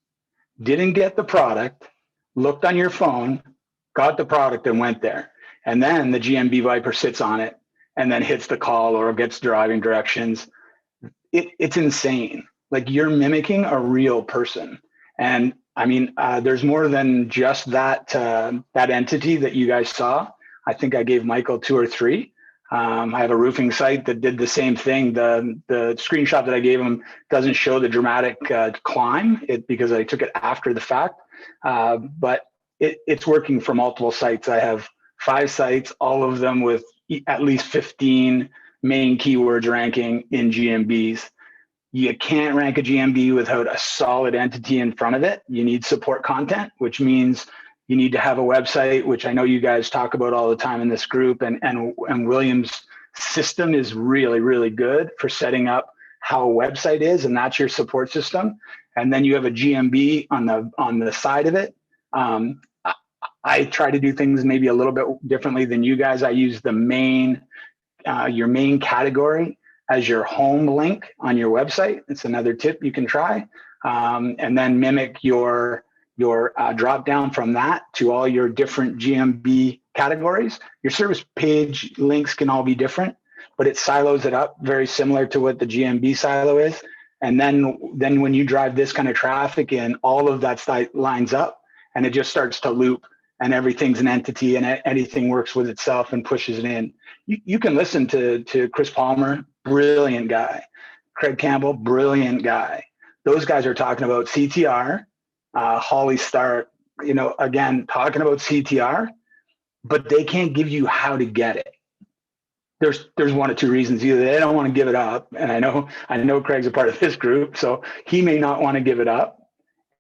Speaker 3: didn't get the product, looked on your phone, got the product, and went there. And then the GMB Viper sits on it and then hits the call or gets driving directions. It's insane. Like, you're mimicking a real person. And I mean, there's more than just that entity that you guys saw. I think I gave Michael 2 or 3. I have a roofing site that did the same thing. The screenshot that I gave him doesn't show the dramatic climb because I took it after the fact. But it's working for multiple sites. I have 5 sites, all of them with at least 15 main keywords ranking in GMBs. You can't rank a GMB without a solid entity in front of it. You need support content, which means you need to have a website, which I know you guys talk about all the time in this group. And William's system is really, really good for setting up how a website is, and that's your support system. And then you have a GMB on the side of it. I try to do things maybe a little bit differently than you guys. I use the main, your main category as your home link on your website. It's another tip you can try. And then mimic your drop down from that to all your different GMB categories. Your service page links can all be different, but it silos it up very similar to what the GMB silo is. And then when you drive this kind of traffic in, all of that lines up and it just starts to loop, and everything's an entity and anything works with itself and pushes it in. You can listen to Chris Palmer, brilliant guy. Craig Campbell, brilliant guy. Those guys are talking about CTR. Holly Stark, again, talking about CTR, but they can't give you how to get it. There's one of two reasons. Either they don't want to give it up, and I know Craig's a part of this group, so he may not want to give it up.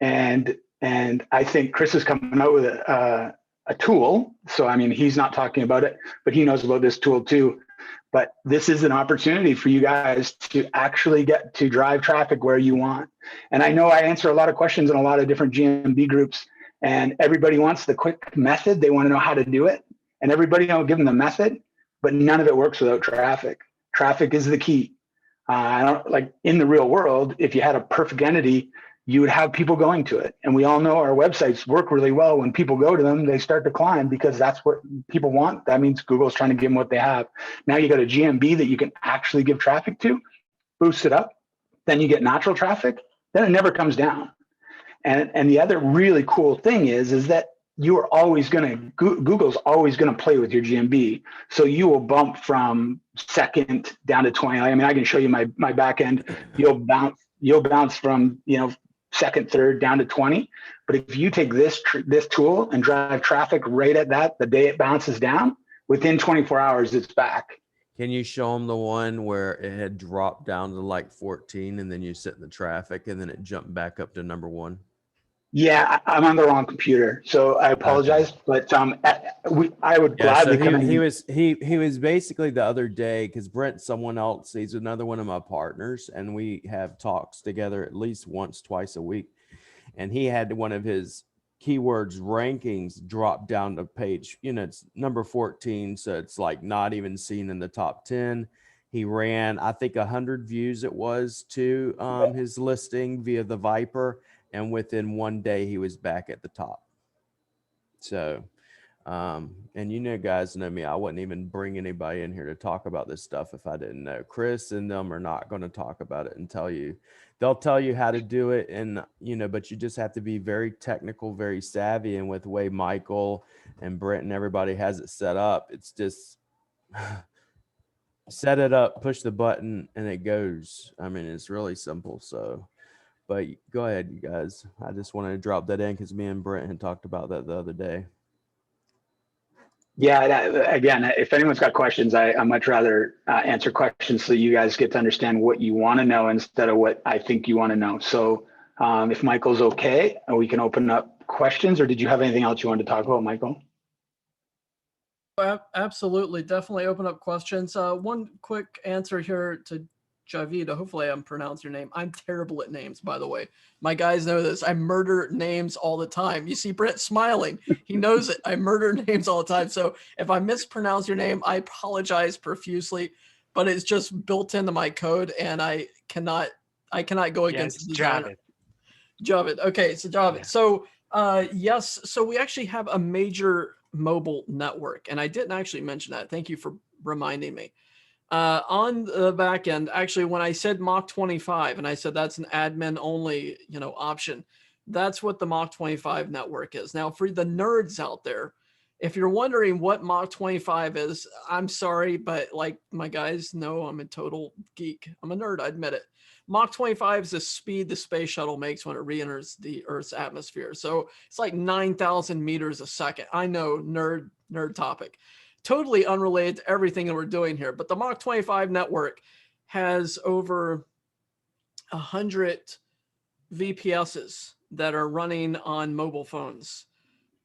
Speaker 3: And I think Chris is coming out with a tool. So, I mean, he's not talking about it, but he knows about this tool too. But this is an opportunity for you guys to actually get to drive traffic where you want. And I know I answer a lot of questions in a lot of different GMB groups, and everybody wants the quick method. They want to know how to do it. And everybody will give them the method, but none of it works without traffic. Traffic is the key. I don't like in the real world, if you had a perfect entity, you would have people going to it. And we all know our websites work really well. When people go to them, they start to climb because that's what people want. That means Google's trying to give them what they have. Now you got a GMB that you can actually give traffic to, boost it up. Then you get natural traffic. Then it never comes down. And the other really cool thing is that you are always Google's always going to play with your GMB. So you will bump from second down to 20. I mean, I can show you my back end. You'll bounce from, second, third down to 20. But if you take this tool and drive traffic right at that, the day it bounces down, within 24 hours, it's back.
Speaker 1: Can you show them the one where it had dropped down to like 14 and then you sit in the traffic and then it jumped back up to number 1?
Speaker 3: Yeah, I'm on the wrong computer, so I apologize. Okay. But I would gladly come in.
Speaker 1: He was basically the other day, because Brent, someone else, he's another one of my partners, and we have talks together at least once, twice a week. And he had one of his keywords rankings drop down to page, it's number 14, so it's like not even seen in the top 10. He ran, I think, 100 views it was to his listing via the Viper. And within one day, he was back at the top. So, and guys know me, I wouldn't even bring anybody in here to talk about this stuff if I didn't know. Chris and them are not going to talk about it and they'll tell you how to do it. And, but you just have to be very technical, very savvy. And with the way Michael and Brent and everybody has it set up, it's just set it up, push the button, and it goes. I mean, it's really simple. So. But go ahead, you guys. I just wanted to drop that in because me and Brent had talked about that the other day.
Speaker 3: Yeah, again, if anyone's got questions, I much rather answer questions so you guys get to understand what you want to know instead of what I think you want to know. So if Michael's okay, we can open up questions, or did you have anything else you wanted to talk about, Michael?
Speaker 2: Absolutely. Definitely open up questions. One quick answer here to Javid, hopefully I'm pronouncing your name. I'm terrible at names, by the way. My guys know this. I murder names all the time. You see Brent smiling. He knows it. I murder names all the time. So if I mispronounce your name, I apologize profusely, but it's just built into my code and I cannot go against the designer. Javid. Okay, so Javid. Yeah. So yes, so we actually have a major mobile network, and I didn't actually mention that. Thank you for reminding me. On the back end, actually, when I said Mach 25 and I said that's an admin only, option, that's what the Mach 25 network is. Now, for the nerds out there, if you're wondering what Mach 25 is, I'm sorry, but like my guys know, I'm a total geek. I'm a nerd, I admit it. Mach 25 is the speed the space shuttle makes when it re-enters the Earth's atmosphere. So it's like 9,000 meters a second. I know, nerd topic. Totally unrelated to everything that we're doing here, but the Mach 25 network has over 100 VPSs that are running on mobile phones.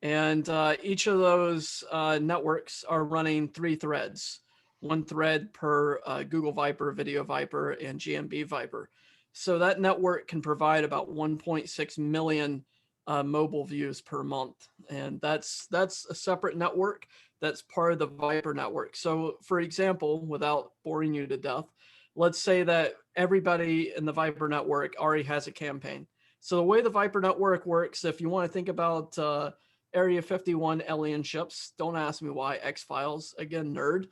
Speaker 2: And each of those networks are running 3 threads. one thread per Google Viper, Video Viper, and GMB Viper. So that network can provide about 1.6 million mobile views per month. And that's a separate network that's part of the Viper network. So for example, without boring you to death, let's say that everybody in the Viper network already has a campaign. So the way the Viper network works, if you want to think about Area 51 alien ships, don't ask me why, X-Files, again, nerd.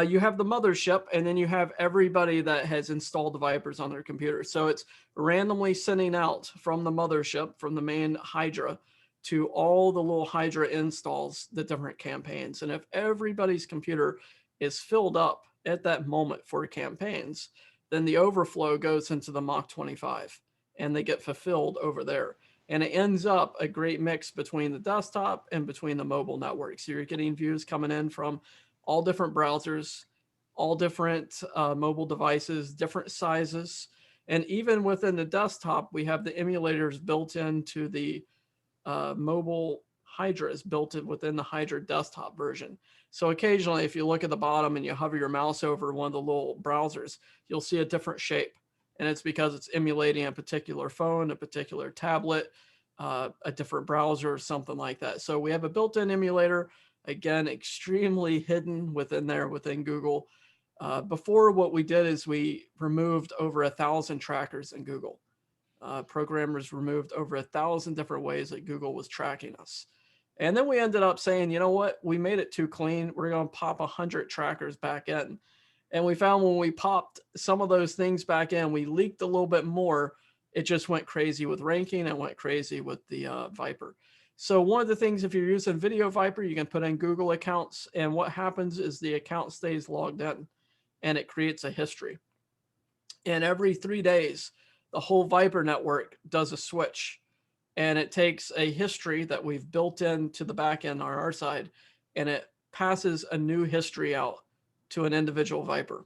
Speaker 2: You have the mothership, and then you have everybody that has installed the Vipers on their computer. So it's randomly sending out from the mothership, from the main Hydra, to all the little Hydra installs, the different campaigns. And if everybody's computer is filled up at that moment for campaigns, then the overflow goes into the Mach 25 and they get fulfilled over there. And it ends up a great mix between the desktop and between the mobile network. So you're getting views coming in from all different browsers, all different mobile devices, different sizes. And even within the desktop, we have the emulators built into the mobile Hydras built in within the Hydra desktop version. So occasionally, if you look at the bottom and you hover your mouse over one of the little browsers, you'll see a different shape. And it's because it's emulating a particular phone, a particular tablet, a different browser, or something like that. So we have a built-in emulator, again, extremely hidden within there, within Google. Before, what we did is we removed over 1,000 trackers in Google. Programmers removed over 1,000 different ways that Google was tracking us. And then we ended up saying, you know what, we made it too clean. We're going to pop 100 trackers back in. And we found when we popped some of those things back in, we leaked a little bit more. It just went crazy with ranking and went crazy with the Viper. So one of the things, if you're using Video Viper, you can put in Google accounts. And what happens is the account stays logged in and it creates a history. And every 3 days, the whole Viper network does a switch. And it takes a history that we've built into the back end on our side, and it passes a new history out to an individual Viper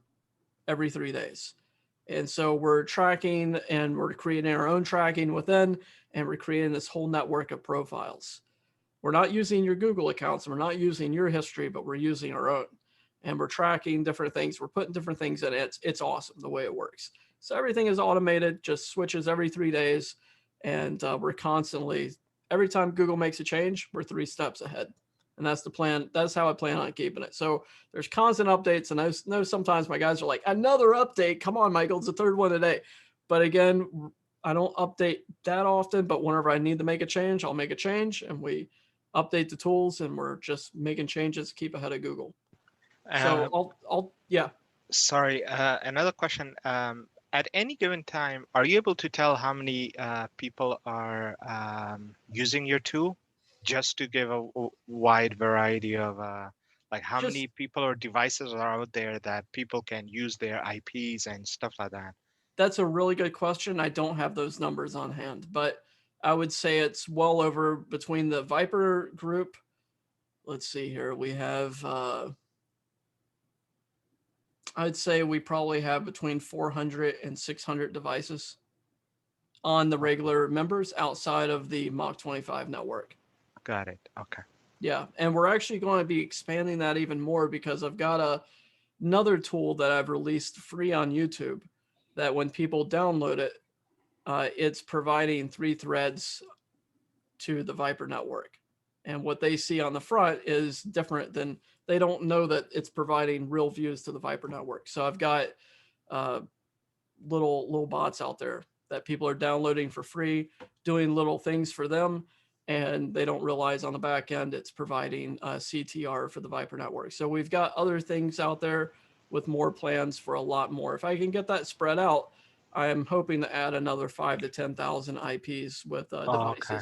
Speaker 2: every 3 days. And so we're tracking and we're creating our own tracking within, and we're creating this whole network of profiles. We're not using your Google accounts, and we're not using your history, but we're using our own. And we're tracking different things. We're putting different things in it. It's awesome the way it works. So everything is automated, just switches every 3 days. And we're constantly, every time Google makes a change, we're 3 steps ahead. And that's the plan. That's how I plan on keeping it. So there's constant updates. And I know sometimes my guys are like, another update. Come on, Michael, it's the 3rd one today. But again, I don't update that often. But whenever I need to make a change, I'll make a change. And we update the tools, and we're just making changes to keep ahead of Google. So yeah.
Speaker 4: Sorry, another question. At any given time, are you able to tell how many people are using your tool, just to give a wide variety of like how many people or devices are out there that people can use their IPs and stuff like that?
Speaker 2: That's a really good question. I don't have those numbers on hand, but I would say it's well over between the Viper group. Let's see here. We have, I'd say we probably have between 400 and 600 devices on the regular members outside of the Mach 25 network.
Speaker 4: Got it. Okay.
Speaker 2: Yeah. And we're actually going to be expanding that even more, because I've got another tool that I've released free on YouTube that when people download it, it's providing 3 threads to the Viper network. And what they see on the front is different than, they don't know that it's providing real views to the Viper network. So I've got little bots out there that people are downloading for free, doing little things for them, and they don't realize on the back end it's providing CTR for the Viper network. So we've got other things out there with more plans for a lot more. If I can get that spread out, I am hoping to add another 5,000 to 10,000 IPs with devices.
Speaker 4: Okay.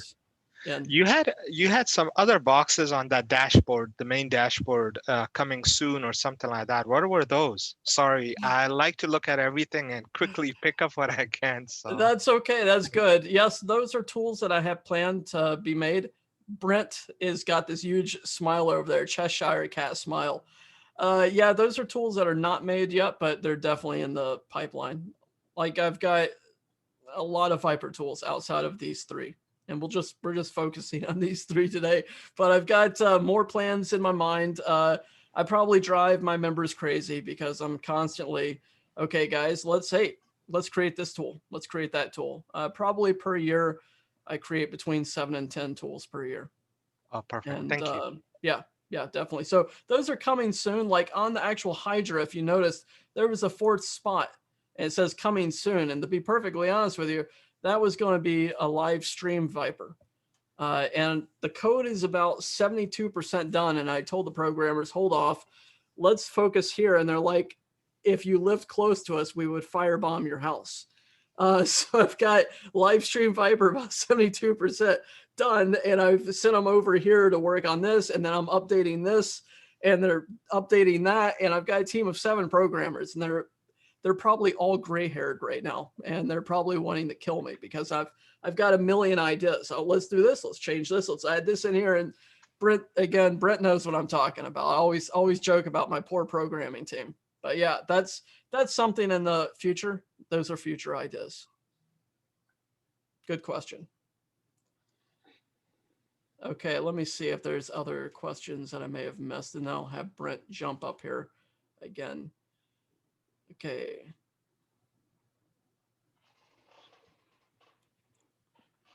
Speaker 2: And
Speaker 4: you had some other boxes on that dashboard, the main dashboard, coming soon or something like that. What were those? Sorry, I like to look at everything and quickly pick up what I can. So
Speaker 2: that's okay. That's good. Yes, those are tools that I have planned to be made. Brent has got this huge smile over there, Cheshire Cat smile. Yeah, those are tools that are not made yet, but they're definitely in the pipeline. Like I've got a lot of Viper tools outside of these 3. And we're just focusing on these 3 today, but I've got more plans in my mind. I probably drive my members crazy because I'm constantly, okay, guys, let's create this tool. Let's create that tool. Probably per year, I create between 7 and 10 tools per year.
Speaker 4: Oh, perfect.
Speaker 2: And
Speaker 4: Thank you.
Speaker 2: yeah, definitely. So those are coming soon. Like on the actual Hydra, if you noticed, there was a 4th spot and it says coming soon. And to be perfectly honest with you, that was going to be a live stream Viper. And the code is about 72% done. And I told the programmers, hold off, let's focus here. And they're like, if you lived close to us, we would firebomb your house. So I've got live stream Viper about 72% done. And I've sent them over here to work on this. And then I'm updating this and they're updating that. And I've got a team of 7 programmers and they're probably all gray haired right now. And they're probably wanting to kill me because I've got a million ideas. So let's do this. Let's change this. Let's add this in here. And Brent knows what I'm talking about. I always joke about my poor programming team. But yeah, that's something in the future. Those are future ideas. Good question. Okay, let me see if there's other questions that I may have missed, and then I'll have Brent jump up here again. Okay.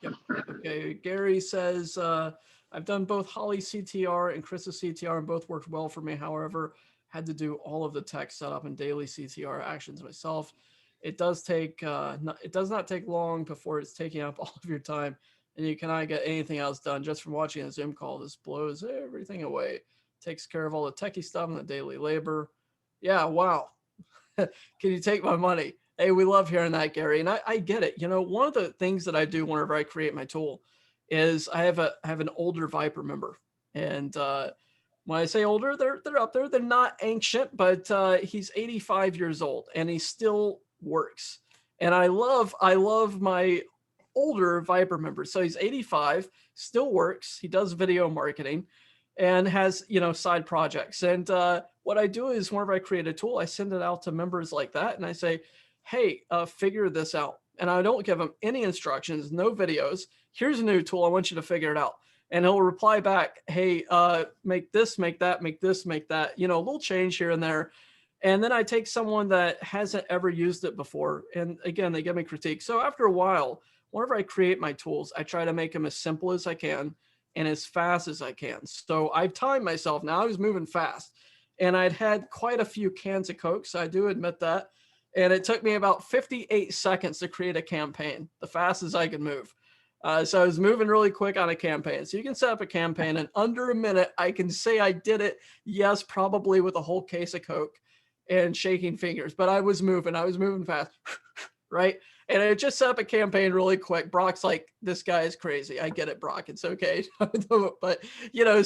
Speaker 2: Yep. Okay, Gary says, I've done both Holly CTR and Chris's CTR and both worked well for me. However, had to do all of the tech setup and daily CTR actions myself. It does not take long before it's taking up all of your time and you cannot get anything else done just from watching a Zoom call. This blows everything away. Takes care of all the techie stuff and the daily labor. Yeah, wow. Can you take my money? Hey, we love hearing that, Gary. And I get it. You know, one of the things that I do whenever I create my tool is I have an older Viper member. And when I say older, they're up there. They're not ancient, but he's 85 years old and he still works. And I love my older Viper members. So he's 85, still works. He does video marketing and has, side projects. And what I do is whenever I create a tool, I send it out to members like that. And I say, hey, figure this out. And I don't give them any instructions, no videos. Here's a new tool. I want you to figure it out. And he'll reply back, hey, make this, make that, make this, make that, a little change here and there. And then I take someone that hasn't ever used it before. And again, they give me critique. So after a while, whenever I create my tools, I try to make them as simple as I can and as fast as I can. So I've timed myself now. I was moving fast and I'd had quite a few cans of Coke. So I do admit that. And it took me about 58 seconds to create a campaign, the fastest I could move. So I was moving really quick on a campaign. So you can set up a campaign in under a minute. I can say I did it. Yes, probably with a whole case of Coke and shaking fingers, but I was moving fast, right? And I just set up a campaign really quick. Brock's like, this guy is crazy. I get it, Brock. It's okay. But,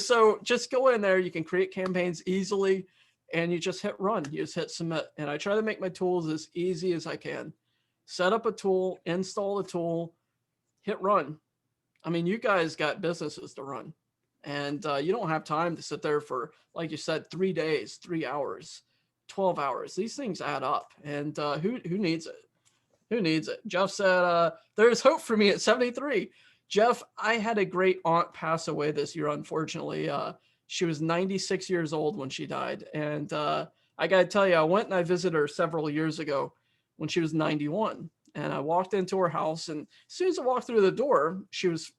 Speaker 2: so just go in there. You can create campaigns easily and you just hit run. You just hit submit. And I try to make my tools as easy as I can. Set up a tool, install the tool, hit run. I mean, you guys got businesses to run and you don't have time to sit there for, like you said, 3 days, 3 hours, 12 hours. These things add up and who needs it? Who needs it? Jeff said, there's hope for me at 73. Jeff, I had a great aunt pass away this year, unfortunately. She was 96 years old when she died. And I got to tell you, I went and I visited her several years ago when she was 91. And I walked into her house. And as soon as I walked through the door, she was,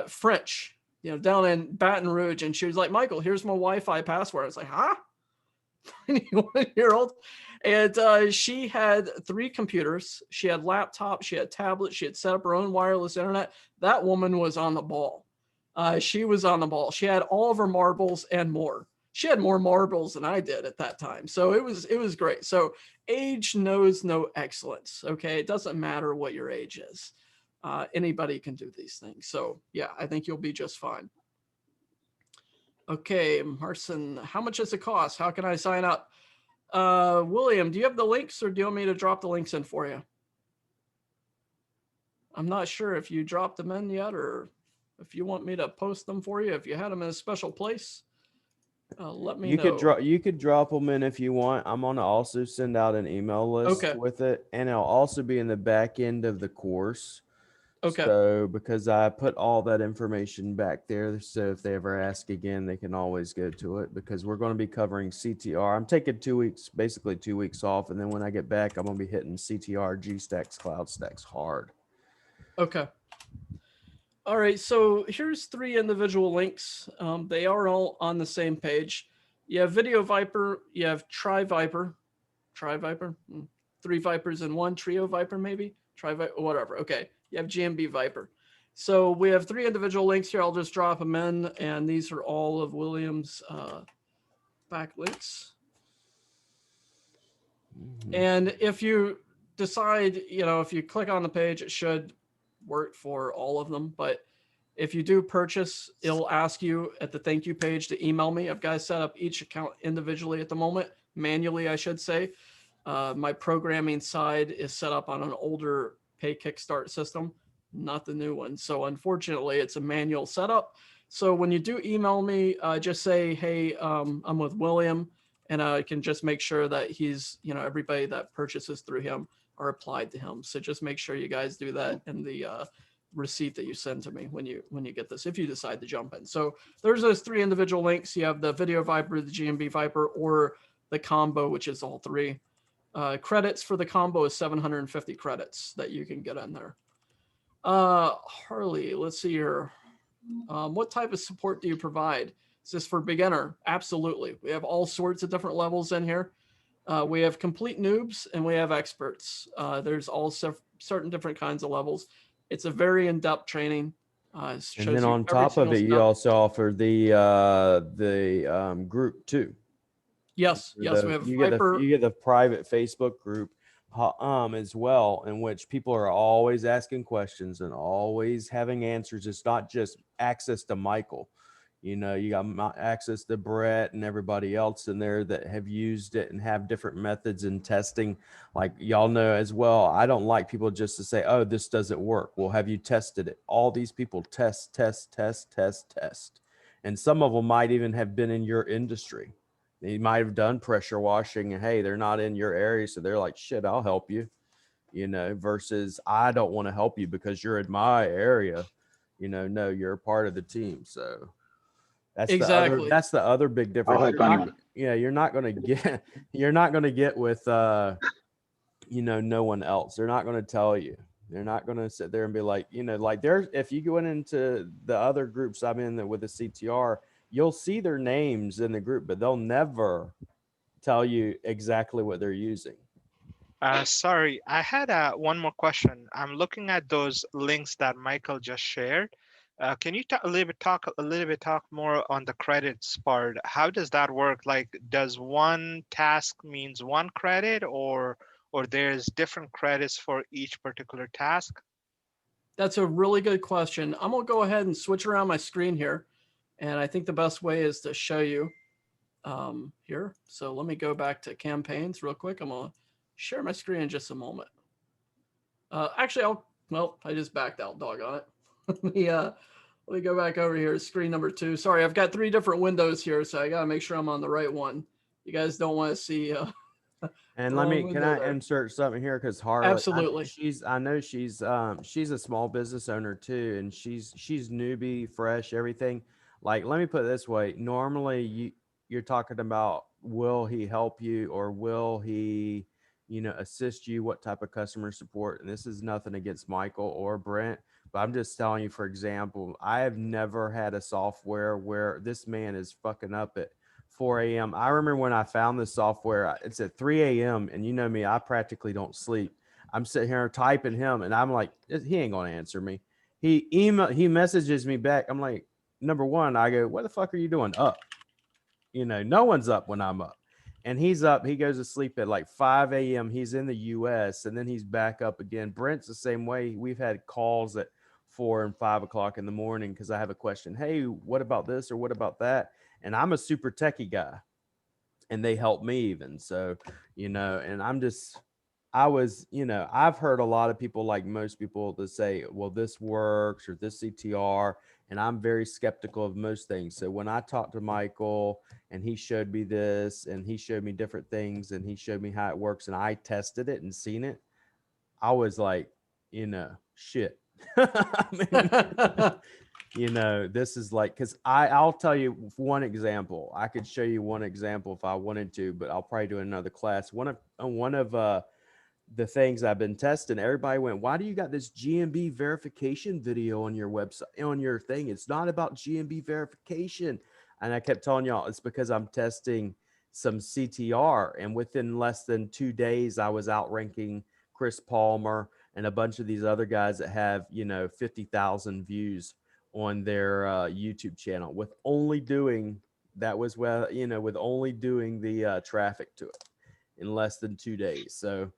Speaker 2: French, down in Baton Rouge. And she was like, Michael, here's my Wi-Fi password. I was like, huh? 91-year-old. And she had 3 computers. She had laptops, she had tablets, she had set up her own wireless internet. That woman was on the ball. She was on the ball. She had all of her marbles and more. She had more marbles than I did at that time. So it was great. So age knows no excellence. Okay. It doesn't matter what your age is. Anybody can do these things. So yeah, I think you'll be just fine. Okay, Marson, how much does it cost? How can I sign up? William, do you have the links or do you want me to drop the links in for you? I'm not sure if you dropped them in yet or if you want me to post them for you. If you had them in a special place, let me know.
Speaker 1: You could drop them in if you want. I'm going to also send out an email list with it. And it'll also be in the back end of the course.
Speaker 2: Okay.
Speaker 1: So because I put all that information back there, so if they ever ask again, they can always go to it, because we're going to be covering CTR. I'm taking 2 weeks, basically 2 weeks off. And then when I get back, I'm going to be hitting CTR, G-Stacks, Cloud Stacks hard.
Speaker 2: Okay. All right. So here's 3 individual links. They are all on the same page. You have Video Viper. You have Tri Viper. 3 Vipers in one. Trio Viper, maybe. Whatever. Okay. You have GMB Viper. So we have 3 individual links here. I'll just drop them in, and these are all of William's backlinks. And if you decide, if you click on the page, it should work for all of them. But if you do purchase, it'll ask you at the thank you page to email me. I've got to set up each account individually at the moment, manually, I should say. My programming side is set up on an older pay kickstart system, not the new one. So unfortunately, it's a manual setup. So when you do email me, just say, hey, I'm with William, and I can just make sure that he's, everybody that purchases through him are applied to him. So just make sure you guys do that in the receipt that you send to me when you get this, if you decide to jump in. So there's those 3 individual links. You have the Video Viper, the GMB Viper, or the combo, which is all 3. Credits for the combo is 750 credits that you can get in there. Harley, let's see here. What type of support do you provide? Is this for beginner? Absolutely. We have all sorts of different levels in here. We have complete noobs and we have experts. There's all certain different kinds of levels. It's a very in-depth training.
Speaker 1: And then on top of it, you also offer the group too.
Speaker 2: Yes, we have
Speaker 1: you get the private Facebook group as well, in which people are always asking questions and always having answers. It's not just access to Michael. You got access to Brett and everybody else in there that have used it and have different methods in testing. Like y'all know as well, I don't like people just to say, oh, this doesn't work. Well, have you tested it? All these people test. And some of them might even have been in your industry. They might have done pressure washing, and hey, they're not in your area. So they're like, shit, I'll help you, versus I don't want to help you because you're in my area. No, you're a part of the team. So that's
Speaker 2: exactly
Speaker 1: that's the other big difference. You're not going to get with no one else. They're not going to tell you. They're not going to sit there and be like, if you go into the other groups I'm in with the CTR, you'll see their names in the group, but they'll never tell you exactly what they're using.
Speaker 4: Sorry, I had one more question. I'm looking at those links that Michael just shared. Can you talk a little bit more on the credits part? How does that work? Like, does one task means 1 credit, or there's different credits for each particular task?
Speaker 2: That's a really good question. I'm gonna go ahead and switch around my screen here, and I think the best way is to show you here. So let me go back to campaigns real quick. I'm gonna share my screen in just a moment. Actually, I just backed out. Doggone it. Let me go back over here. Screen number 2. Sorry, I've got 3 different windows here, so I gotta make sure I'm on the right one. You guys don't want to see.
Speaker 1: And can I insert something here? Because Harley,
Speaker 2: absolutely,
Speaker 1: I know she's a small business owner too, and she's newbie, fresh, everything. Like, let me put it this way: normally, you're talking about, will he help you, or will he, assist you? What type of customer support? And this is nothing against Michael or Brent, but I'm just telling you, for example, I have never had a software where this man is fucking up at 4 a.m. I remember when I found this software, it's at 3 a.m. And you know me, I practically don't sleep. I'm sitting here typing him and I'm like, he ain't going to answer me. He messages me back. I'm like, number one, I go, what the fuck are you doing up? No one's up when I'm up. And he's up. He goes to sleep at like 5 a.m. He's in the US and then he's back up again. Brent's the same way. We've had calls at 4 and 5 o'clock in the morning because I have a question. Hey, what about this or what about that? And I'm a super techie guy and they help me even. So, and I've heard a lot of people, like most people, to say, well, this works or this CTR. And I'm very skeptical of most things. So when I talked to Michael and he showed me this and he showed me different things and he showed me how it works and I tested it and seen it, I was like, shit. I mean, you know, this is like, because I'll tell you one example. I could show you one example if I wanted to, but I'll probably do another class. One of the things I've been testing, everybody went, why do you got this GMB verification video on your website, on your thing? It's not about GMB verification. And I kept telling y'all, it's because I'm testing some CTR, and within less than 2 days, I was outranking Chris Palmer and a bunch of these other guys that have, you know, 50,000 views on their YouTube channel with only doing, that was, well, you know, with only doing the traffic to it in less than 2 days. So,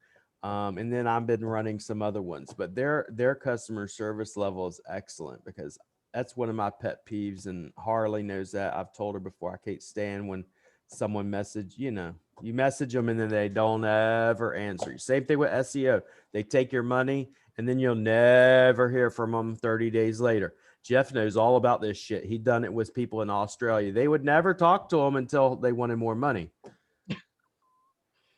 Speaker 1: and then I've been running some other ones, but their customer service level is excellent, because that's one of my pet peeves, and Harley knows that. I've told her before, I can't stand when someone message, you know, you message them and then they don't ever answer you. Same thing with SEO. They take your money and then you'll never hear from them 30 days later. Jeff knows all about this shit. He done it with people in Australia. They would never talk to them until they wanted more money.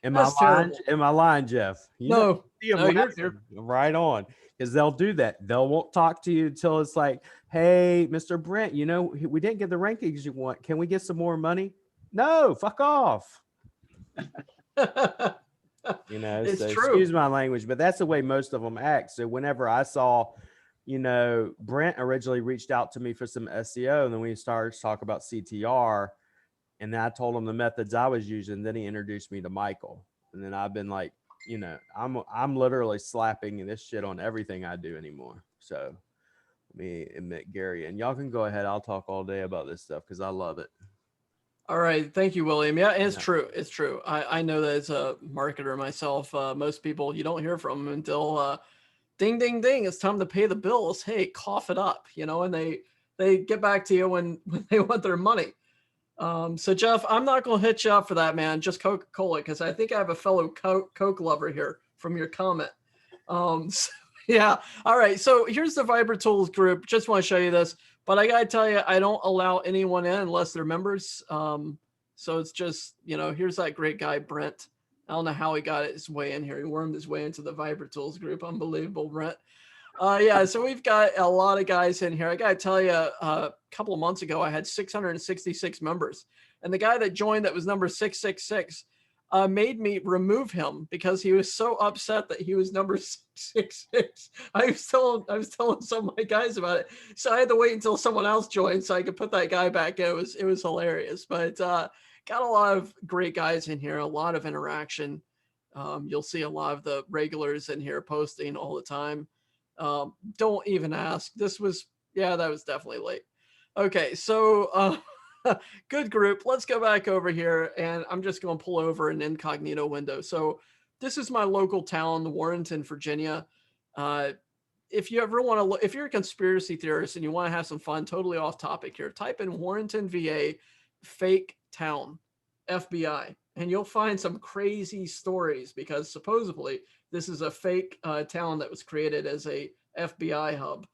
Speaker 1: Am I
Speaker 2: That's
Speaker 1: lying?
Speaker 2: terrible.
Speaker 1: Am I lying, Jeff? You know,
Speaker 2: No,
Speaker 1: see 'em
Speaker 2: no, you're
Speaker 1: laughing. Right on. Because they'll do that. They'll won't talk to you until it's like, hey, Mr. Brent, you know, we didn't get the rankings you want. Can we get some more money? No, fuck off. You know,
Speaker 2: It's
Speaker 1: so
Speaker 2: true.
Speaker 1: excuse my language, but that's the way most of them act. So whenever I saw, you know, Brent originally reached out to me for some SEO, and then we started to talk about CTR, and then I told him the methods I was using. Then he introduced me to Michael, and then I've been like, you know, I'm literally slapping this shit on everything I do anymore. So let me admit Gary, and y'all can go ahead. I'll talk all day about this stuff because I love it.
Speaker 2: All right. Thank you, William. Yeah, it's
Speaker 1: Yeah.
Speaker 2: true. It's true. I know that as a marketer myself, most people, you don't hear from them until ding, ding, ding. It's time to pay the bills. Hey, cough it up, you know, and they get back to you when they want their money. So Jeff, I'm not going to hit you up for that, man. Just Coca-Cola, because I think I have a fellow Coke lover here from your comment. So, yeah. All right. So here's the Viber Tools group. Just want to show you this, but I got to tell you, I don't allow anyone in unless they're members. So it's just, you know, here's that great guy, Brent. I don't know how he got his way in here. He wormed his way into the Viber Tools group. Unbelievable, Brent. Yeah, so we've got a lot of guys in here. I got to tell you, a couple of months ago, I had 666 members. And the guy that joined that was number 666 made me remove him because he was so upset that he was number 666. I was telling some of my guys about it. So I had to wait until someone else joined so I could put that guy back in. It was hilarious. But got a lot of great guys in here, a lot of interaction. You'll see a lot of the regulars in here posting all the time. Don't even ask. That was definitely late. Okay, so good group. Let's go back over here, and I'm just going to pull over an incognito window. So this is my local town, Warrenton, Virginia. If you ever want to look, if you're a conspiracy theorist and you want to have some fun, totally off topic here, type in Warrenton, VA, fake town, FBI, and you'll find some crazy stories because supposedly this is a fake town that was created as a FBI hub.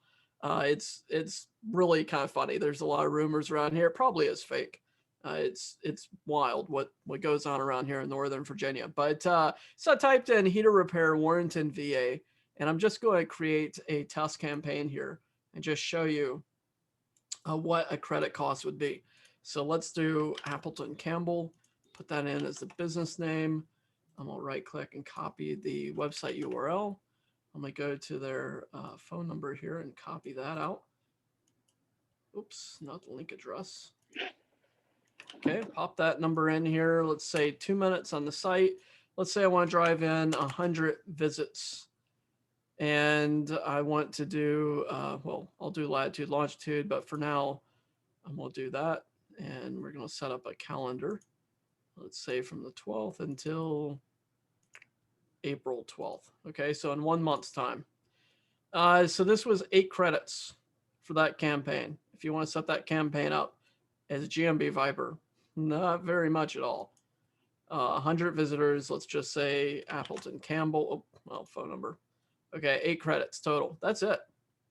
Speaker 2: It's really kind of funny. There's a lot of rumors around here. It probably is fake. It's wild what goes on around here in Northern Virginia. But so I typed in heater repair Warrenton, VA, and I'm just going to create a test campaign here and just show you what a credit cost would be. So let's do Appleton Campbell. Put that in as the business name. I'm going to right click and copy the website URL. I'm going to go to their phone number here and copy that out. Oops, not the link address. Okay, pop that number in here. Let's say 2 minutes on the site. Let's say I want to drive in 100 visits. And I want to do, well, I'll do latitude, longitude, but for now, I'm going to do that. And we're going to set up a calendar. Let's say from the 12th until April 12th. Okay, so in 1 month's time. So this was 8 credits for that campaign. If you want to set that campaign up as GMB Viber, not very much at all. 100 visitors, let's just say Appleton Campbell. Oh, well, phone number. Okay, 8 credits total. That's it.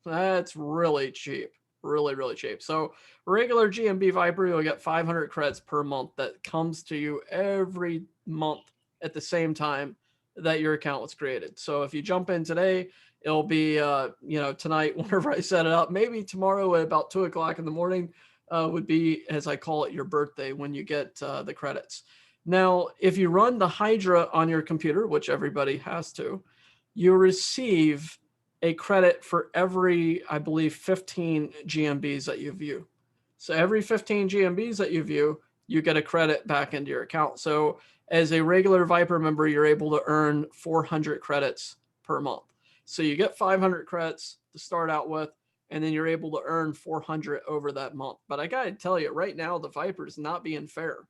Speaker 2: That's really cheap. Really, really cheap. So regular GMB Viber, you'll get 500 credits per month that comes to you every month at the same time that your account was created. So if you jump in today It'll be, tonight, whenever I set it up, maybe tomorrow at about 2 o'clock in the morning would be, as I call it, your birthday when you get the credits. Now, if you run the Hydra on your computer, which everybody has to, you receive a credit for every, I believe, 15 GMBs that you view. So every 15 GMBs that you view, you get a credit back into your account. So as a regular Viper member, you're able to earn 400 credits per month. So you get 500 credits to start out with, and then you're able to earn 400 over that month. But I got to tell you, right now, the Viper is not being fair.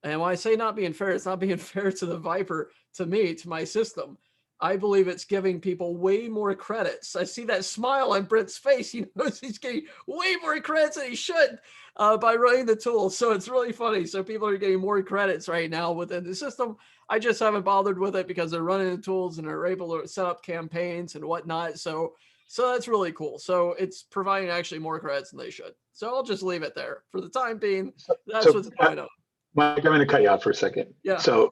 Speaker 2: And when I say not being fair, it's not being fair to the Viper, to me, to my system. I believe it's giving people way more credits. I see that smile on Brent's face. He knows he's getting way more credits than he should by running the tool. So it's really funny. So people are getting more credits right now within the system. I just haven't bothered with it because they're running the tools and they're able to set up campaigns and whatnot. So that's really cool. So it's providing actually more credits than they should. So I'll just leave it there for the time being. That's what's going on.
Speaker 3: Mike, I'm going to cut you off for a second.
Speaker 2: Yeah.
Speaker 3: So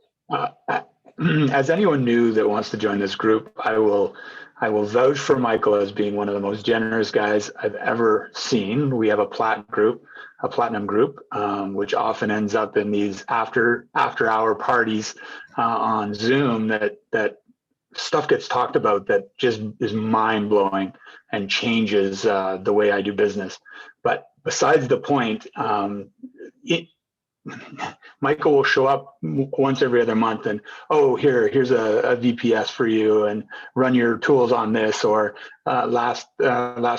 Speaker 3: as anyone new that wants to join this group, I will vouch for Michael as being one of the most generous guys I've ever seen. We have a platinum group, which often ends up in these after hour parties on Zoom that stuff gets talked about that just is mind blowing and changes the way I do business. But besides the point, Michael will show up once every other month and, oh, here's a VPS for you and run your tools on this. Or last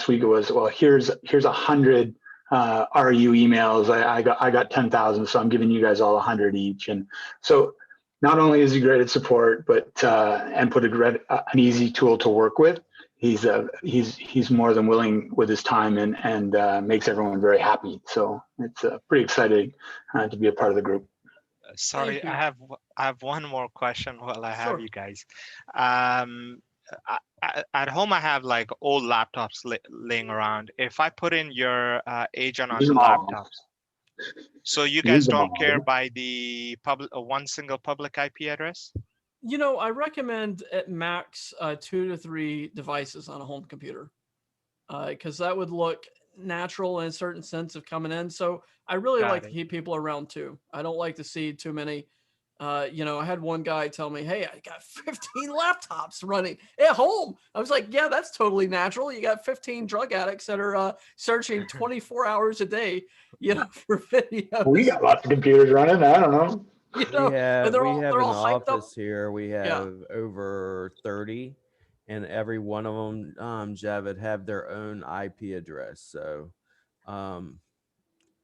Speaker 3: week it was, well, here's 100 RU emails. I got 10,000, so I'm giving you guys all 100 each. And so not only is he great at support, but and put an easy tool to work with. He's more than willing with his time and makes everyone very happy. So it's pretty exciting to be a part of the group.
Speaker 4: Sorry, I have one more question while I have you guys. At home, I have like old laptops laying around. If I put in your agent on the laptops, so you guys don't care by the one single public IP address?
Speaker 2: I recommend at max 2 to 3 devices on a home computer because that would look natural in a certain sense of coming in. So I really like to keep people around too. I don't like to see too many. I had one guy tell me, hey, I got 15 laptops running at home. I was like, yeah, that's totally natural. You got 15 drug addicts that are searching 24 hours a day, for videos.
Speaker 3: We got lots of computers running. I don't know.
Speaker 1: We have
Speaker 2: they're
Speaker 1: an
Speaker 2: all hyped up.
Speaker 1: office here. We have over 30, and every one of them, Javid, have their own IP address. So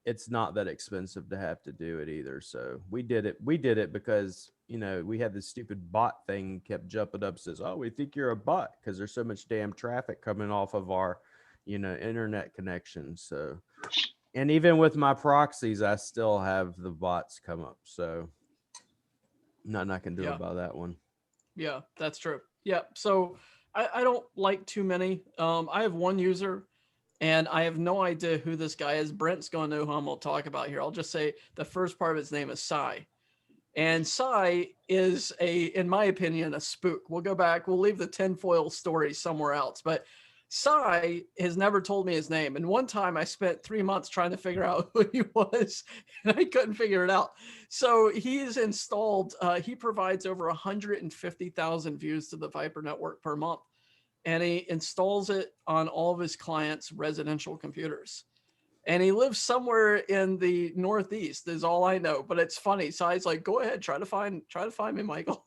Speaker 1: it's not that expensive to have to do it either. So we did it because, we had this stupid bot thing kept jumping up, says, oh, we think you're a bot because there's so much damn traffic coming off of our, internet connection. So, and even with my proxies, I still have the bots come up. So nothing I can do about that one.
Speaker 2: Yeah, that's true. Yeah. So I don't like too many. I have one user and I have no idea who this guy is. Brent's going to know who I'm going to talk about here. I'll just say the first part of his name is Sai. And Sai is in my opinion, a spook. We'll go back. We'll leave the tinfoil story somewhere else. But Sai has never told me his name. And one time I spent 3 months trying to figure out who he was and I couldn't figure it out. So he's installed, he provides over 150,000 views to the Viper network per month. And he installs it on all of his clients' residential computers. And he lives somewhere in the Northeast is all I know, but it's funny. Sai's like, go ahead, try to find me, Michael.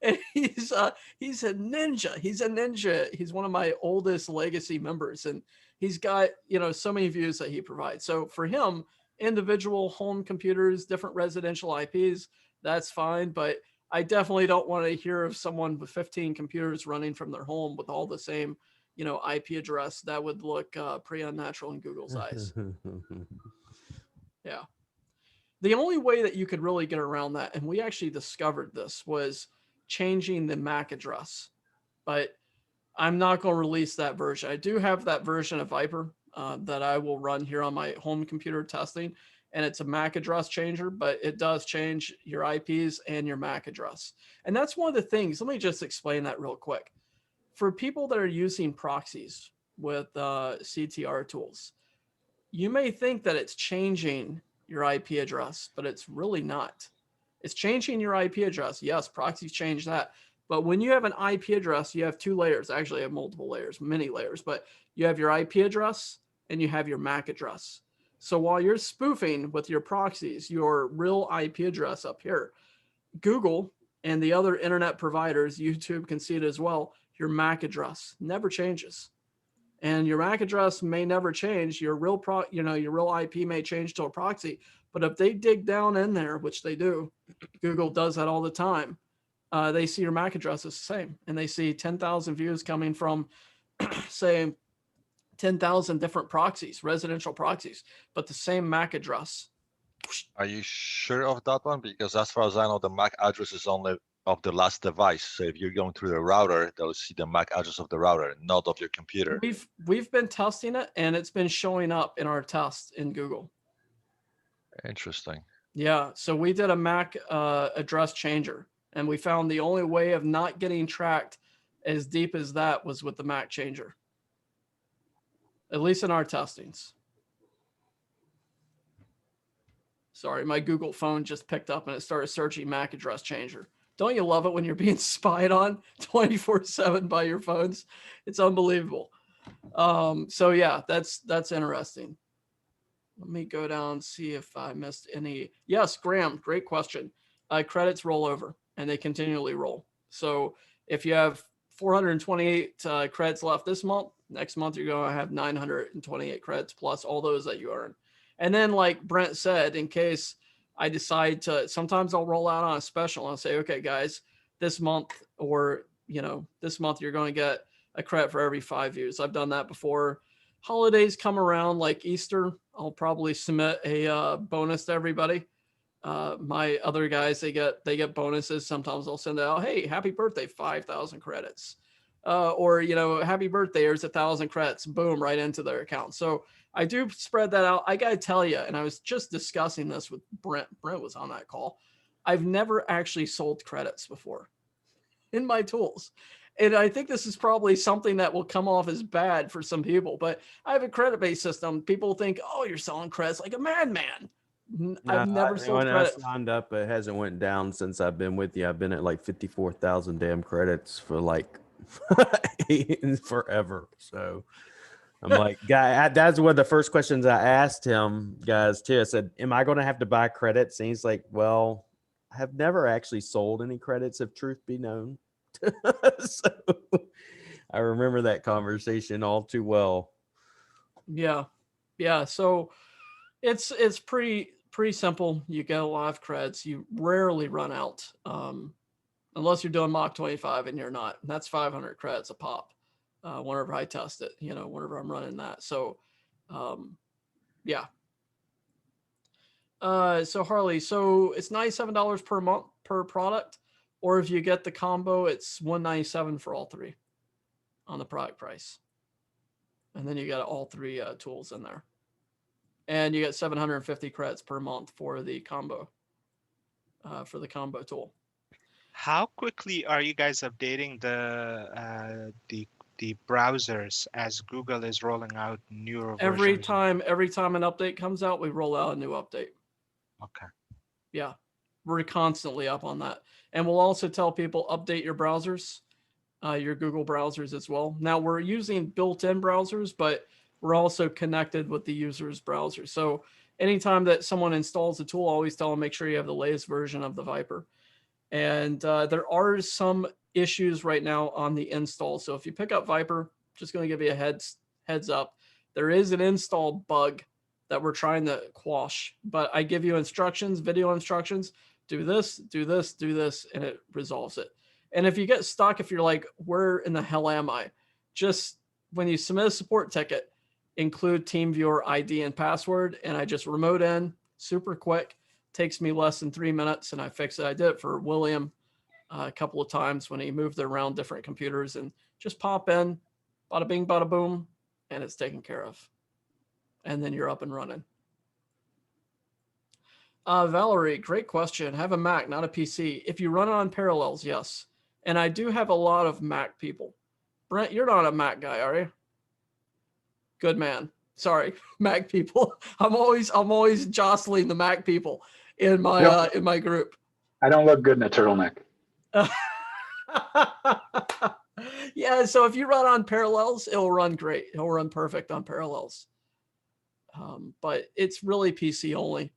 Speaker 2: And he's a ninja. He's a ninja. He's one of my oldest legacy members, and he's got so many views that he provides. So for him, individual home computers, different residential IPs, that's fine. But I definitely don't want to hear of someone with 15 computers running from their home with all the same IP address. That would look pretty unnatural in Google's eyes. Yeah. The only way that you could really get around that, and we actually discovered this, was changing the MAC address. But I'm not going to release that version. I do have that version of Viper that I will run here on my home computer testing, and it's a MAC address changer, but it does change your IPs and your MAC address. And that's one of the things. Let me just explain that real quick. for people that are using proxies with CTR tools, you may think that it's changing your IP address, but it's really not. It's changing your IP address. Yes, proxies change that. But when you have an IP address, you have two layers. Actually, you have multiple layers, many layers, but you have your IP address and you have your MAC address. So while you're spoofing with your proxies, your real IP address up here, Google and the other internet providers, YouTube can see it as well, your MAC address never changes. And your MAC address may never change. Your real your real IP may change to a proxy, but if they dig down in there, which they do, Google does that all the time. They see your MAC address is the same, and they see 10,000 views coming from, say, 10,000 different proxies, residential proxies, but the same MAC address.
Speaker 5: Are you sure of that one? Because as far as I know, the MAC address is only of the last device. So if you're going through the router, they'll see the MAC address of the router, not of your computer.
Speaker 2: We've been testing it, and it's been showing up in our tests in Google.
Speaker 5: Interesting.
Speaker 2: Yeah, so we did a MAC address changer, and we found the only way of not getting tracked as deep as that was with the MAC changer, at least in our testings. Sorry, my Google phone just picked up and it started searching MAC address changer. Don't you love it when you're being spied on 24/7 by your phones? It's unbelievable. So yeah, that's interesting. Let me go down and see if I missed any. Yes, Graham, great question. Credits roll over and they continually roll. So if you have 428 credits left this month, next month you're going to have 928 credits plus all those that you earn. And then, like Brent said, in case I decide to, sometimes I'll roll out on a special and I'll say, okay, guys, this month or, this month you're going to get a credit for every 5 views. I've done that before. Holidays come around like Easter, I'll probably submit a bonus to everybody. My other guys, they get bonuses. Sometimes I'll send out, hey, happy birthday, 5,000 credits. Or, happy birthday, here's 1,000 credits, boom, right into their account. So I do spread that out. I got to tell you, and I was just discussing this with Brent. Brent was on that call. I've never actually sold credits before in my tools. And I think this is probably something that will come off as bad for some people, but I have a credit-based system. People think, oh, you're selling credits like a madman. I've never sold credits.
Speaker 1: When I signed up, it hasn't went down since I've been with you. I've been at like 54,000 damn credits for like forever. So I'm like, guy, that's one of the first questions I asked him, guys, too. I said, am I going to have to buy credits? And he's like, well, I have never actually sold any credits, if truth be known. So I remember that conversation all too well.
Speaker 2: Yeah. So it's pretty simple. You get a lot of credits. You rarely run out, unless you're doing Mach 25 and you're not. That's 500 credits a pop. Whenever I test it, whenever I'm running that. So, yeah. So Harley, so it's $97 per month per product, or if you get the combo, it's $197 for all three on the product price. And then you got all three tools in there. And you get 750 credits per month for the combo tool.
Speaker 4: How quickly are you guys updating the browsers as Google is rolling out newer versions?
Speaker 2: Every time an update comes out, we roll out a new update.
Speaker 4: Okay.
Speaker 2: Yeah, we're constantly up on that. And we'll also tell people update your browsers, your Google browsers as well. Now we're using built-in browsers, but we're also connected with the user's browser. So anytime that someone installs a tool, always tell them, make sure you have the latest version of the Viper. And there are some issues right now on the install. So if you pick up Viper, just going to give you a heads up, there is an install bug that we're trying to quash, but I give you instructions, video instructions, do this, do this, do this, and it resolves it. And if you get stuck, if you're like, where in the hell am I? Just when you submit a support ticket, include TeamViewer ID and password, and I just remote in, super quick, takes me less than 3 minutes, and I fix it. I did it for William a couple of times when he moved around different computers, and just pop in, bada bing, bada boom, and it's taken care of. And then you're up and running. Valerie, great question. Have a Mac, not a PC. If you run it on Parallels, yes. And I do have a lot of Mac people. Brent, you're not a Mac guy, are you? Good man. Sorry, Mac people. I'm always jostling the Mac people in my group.
Speaker 3: I don't look good in a turtleneck.
Speaker 2: Yeah, so if you run on Parallels, it'll run great. It'll run perfect on Parallels. But it's really PC only.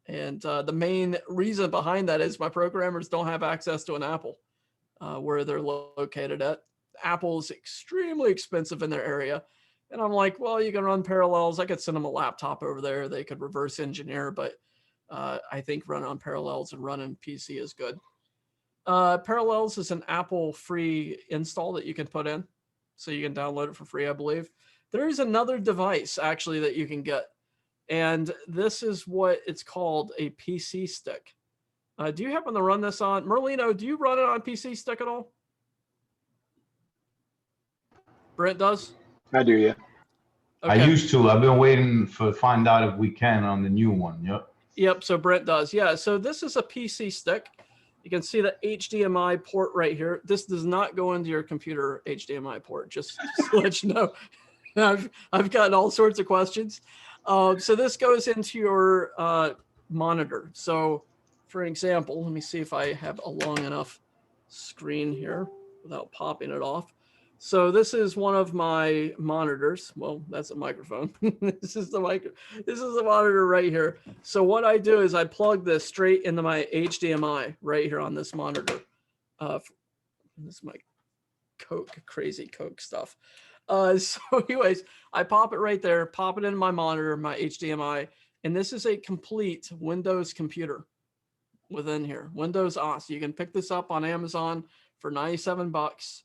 Speaker 2: And the main reason behind that is my programmers don't have access to an Apple where they're located at. Apple is extremely expensive in their area. And I'm like, well, you can run Parallels. I could send them a laptop over there. They could reverse engineer, but I think run on Parallels and run on PC is good. Parallels is an Apple free install that you can put in. So you can download it for free, I believe. There is another device actually that you can get. And this is what it's called, a PC stick. Do you happen to run this on? Merlino, do you run it on PC stick at all? Brent does?
Speaker 3: I do, yeah.
Speaker 2: Okay.
Speaker 6: I used to. I've been waiting to find out if we can on the new one. Yep.
Speaker 2: Yep, so Brent does. Yeah, so this is a PC stick. You can see the HDMI port right here. This does not go into your computer HDMI port, just to let you know. I've gotten all sorts of questions. So this goes into your monitor. So for example, let me see if I have a long enough screen here without popping it off. So this is one of my monitors. Well, that's a microphone. This is the monitor right here. So what I do is I plug this straight into my HDMI right here on this monitor. This is my crazy Coke stuff. So anyways, I pop it right there, pop it into my monitor, my HDMI, and this is a complete Windows computer within here. Windows OS. You can pick this up on Amazon for $97.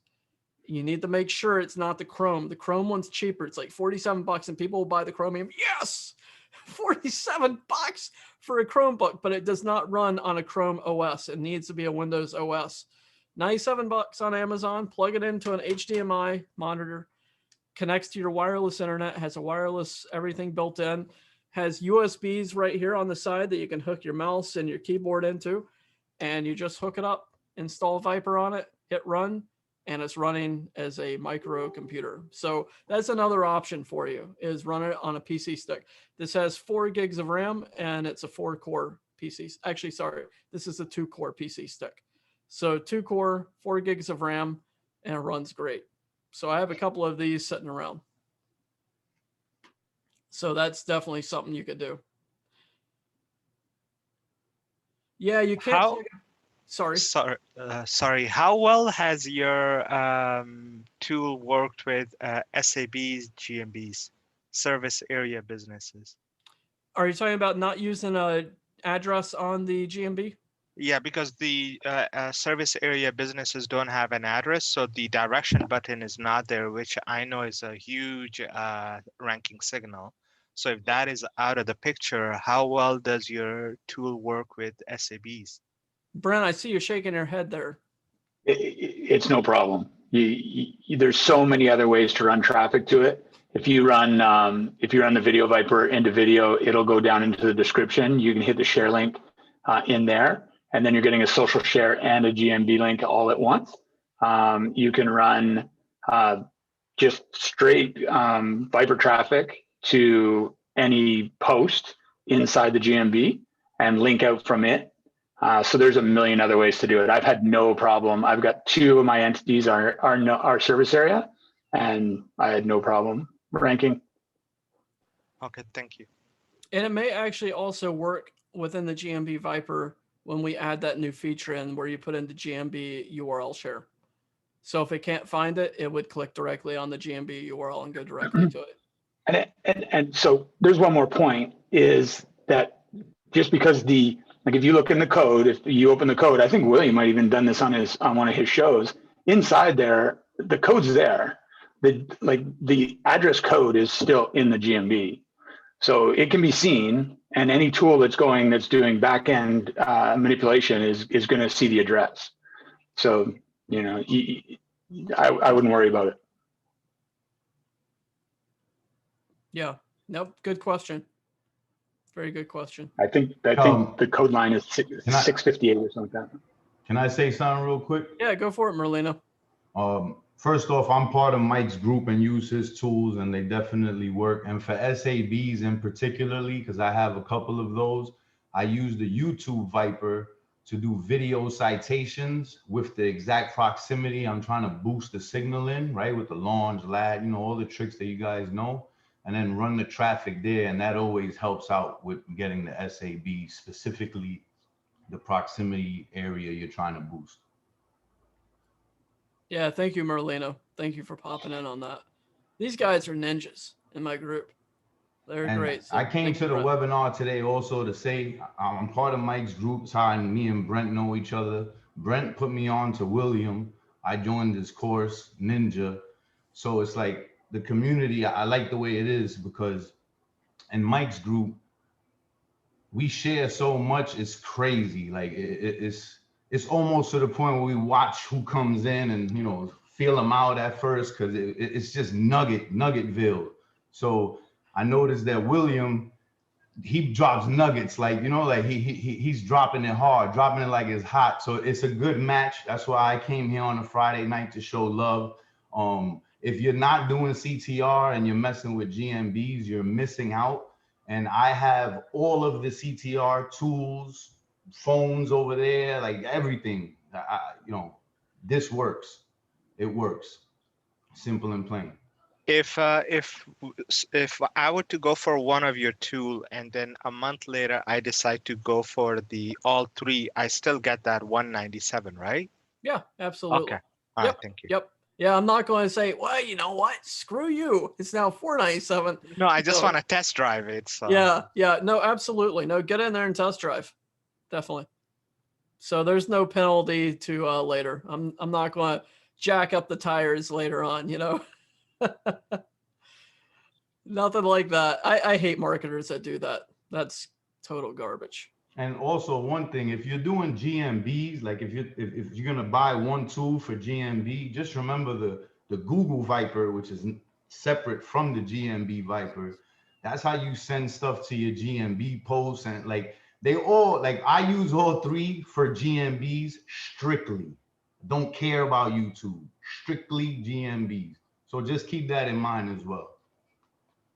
Speaker 2: You need to make sure it's not the Chrome. The Chrome one's cheaper. It's like $47, and people will buy the Chromium. Yes, $47 for a Chromebook, but it does not run on a Chrome OS. It needs to be a Windows OS. $97 on Amazon. Plug it into an HDMI monitor. Connects to your wireless internet. Has a wireless everything built in. Has USBs right here on the side that you can hook your mouse and your keyboard into, and you just hook it up. Install Viper on it. Hit run. And it's running as a micro computer. So that's another option for you, is run it on a PC stick. This has 4 gigs of RAM and it's a 4-core PC. Actually, sorry, this is a 2-core PC stick. So 2-core, 4 gigs of RAM, and it runs great. So I have a couple of these sitting around. So that's definitely something you could do. Yeah, you can't.
Speaker 4: Sorry. How well has your tool worked with SABs, GMBs, service area businesses?
Speaker 2: Are you talking about not using a address on the GMB?
Speaker 4: Yeah, because the service area businesses don't have an address, so the direction button is not there, which I know is a huge ranking signal. So if that is out of the picture, how well does your tool work with SABs?
Speaker 2: Brent, I see you shaking your head there.
Speaker 3: It's no problem. There's so many other ways to run traffic to it. If you run the Video Viper into video, it'll go down into the description. You can hit the share link in there, and then you're getting a social share and a GMB link all at once. You can run just straight Viper traffic to any post inside the GMB and link out from it. So there's a million other ways to do it. I've had no problem. I've got 2 of my entities are service area, and I had no problem ranking.
Speaker 4: Okay, thank you.
Speaker 2: And it may actually also work within the GMB Viper when we add that new feature in where you put in the GMB URL share. So if it can't find it, it would click directly on the GMB URL and go directly to it.
Speaker 3: And so there's one more point, is that just because like if you look in the code, if you open the code, I think William might even done this on one of his shows. Inside there, the code's there. The address code is still in the GMB, so it can be seen. And any tool that's doing back-end manipulation is going to see the address. So I wouldn't worry about it.
Speaker 2: Yeah. Nope. Good question. Very good question.
Speaker 3: I think the code line is 658 or something like that.
Speaker 6: Can I say something real quick?
Speaker 2: Yeah, go for it, Merlino.
Speaker 6: first off, I'm part of Mike's group and use his tools, and they definitely work. And for SABs in particularly, because I have a couple of those, I use the YouTube Viper to do video citations with the exact proximity I'm trying to boost the signal in, right? With the launch, lag, you know, all the tricks that you guys know, and then run the traffic there. And that always helps out with getting the SAB, specifically the proximity area you're trying to boost.
Speaker 2: Yeah, thank you, Merlino. Thank you for popping in on that. These guys are ninjas in my group. They're
Speaker 6: And
Speaker 2: great. So
Speaker 6: I came
Speaker 2: thank
Speaker 6: to
Speaker 2: you,
Speaker 6: the
Speaker 2: Brent.
Speaker 6: webinar today also to say I'm part of Mike's group. It's how me and Brent know each other. Brent put me on to William. I joined his course, Ninja. So it's like the community, I like the way it is because in Mike's group, we share so much, it's crazy. Like it's almost to the point where we watch who comes in and, you know, feel them out at first because it's just Nuggetville. So I noticed that William, he drops nuggets, like, you know, like he's dropping it hard, dropping it like it's hot. So it's a good match. That's why I came here on a Friday night to show love. If you're not doing CTR and you're messing with GMBs, you're missing out. And I have all of the CTR tools, phones over there, like everything. You know, this works. It works. Simple and plain.
Speaker 4: If I were to go for one of your tool and then a month later I decide to go for the all three, I still get that 197, right?
Speaker 2: Yeah, absolutely.
Speaker 4: Okay. All right, thank you.
Speaker 2: Yep. Yeah, I'm not going to say, well, you know what? Screw you. It's now 497.
Speaker 4: No, I just
Speaker 2: So,
Speaker 4: want to test drive it. So.
Speaker 2: Yeah. No, absolutely. No, get in there and test drive. Definitely. So there's no penalty to later. I'm not going to jack up the tires later on, you know. Nothing like that. I hate marketers that do that. That's total garbage.
Speaker 6: And also one thing, if you're doing GMBs, like if you're gonna buy one tool for GMB, just remember the Google Viper, which is separate from the GMB Viper. That's how you send stuff to your GMB posts, and like they all, like I use all three for GMBs strictly. Don't care about YouTube, strictly GMBs. So just keep that in mind as well.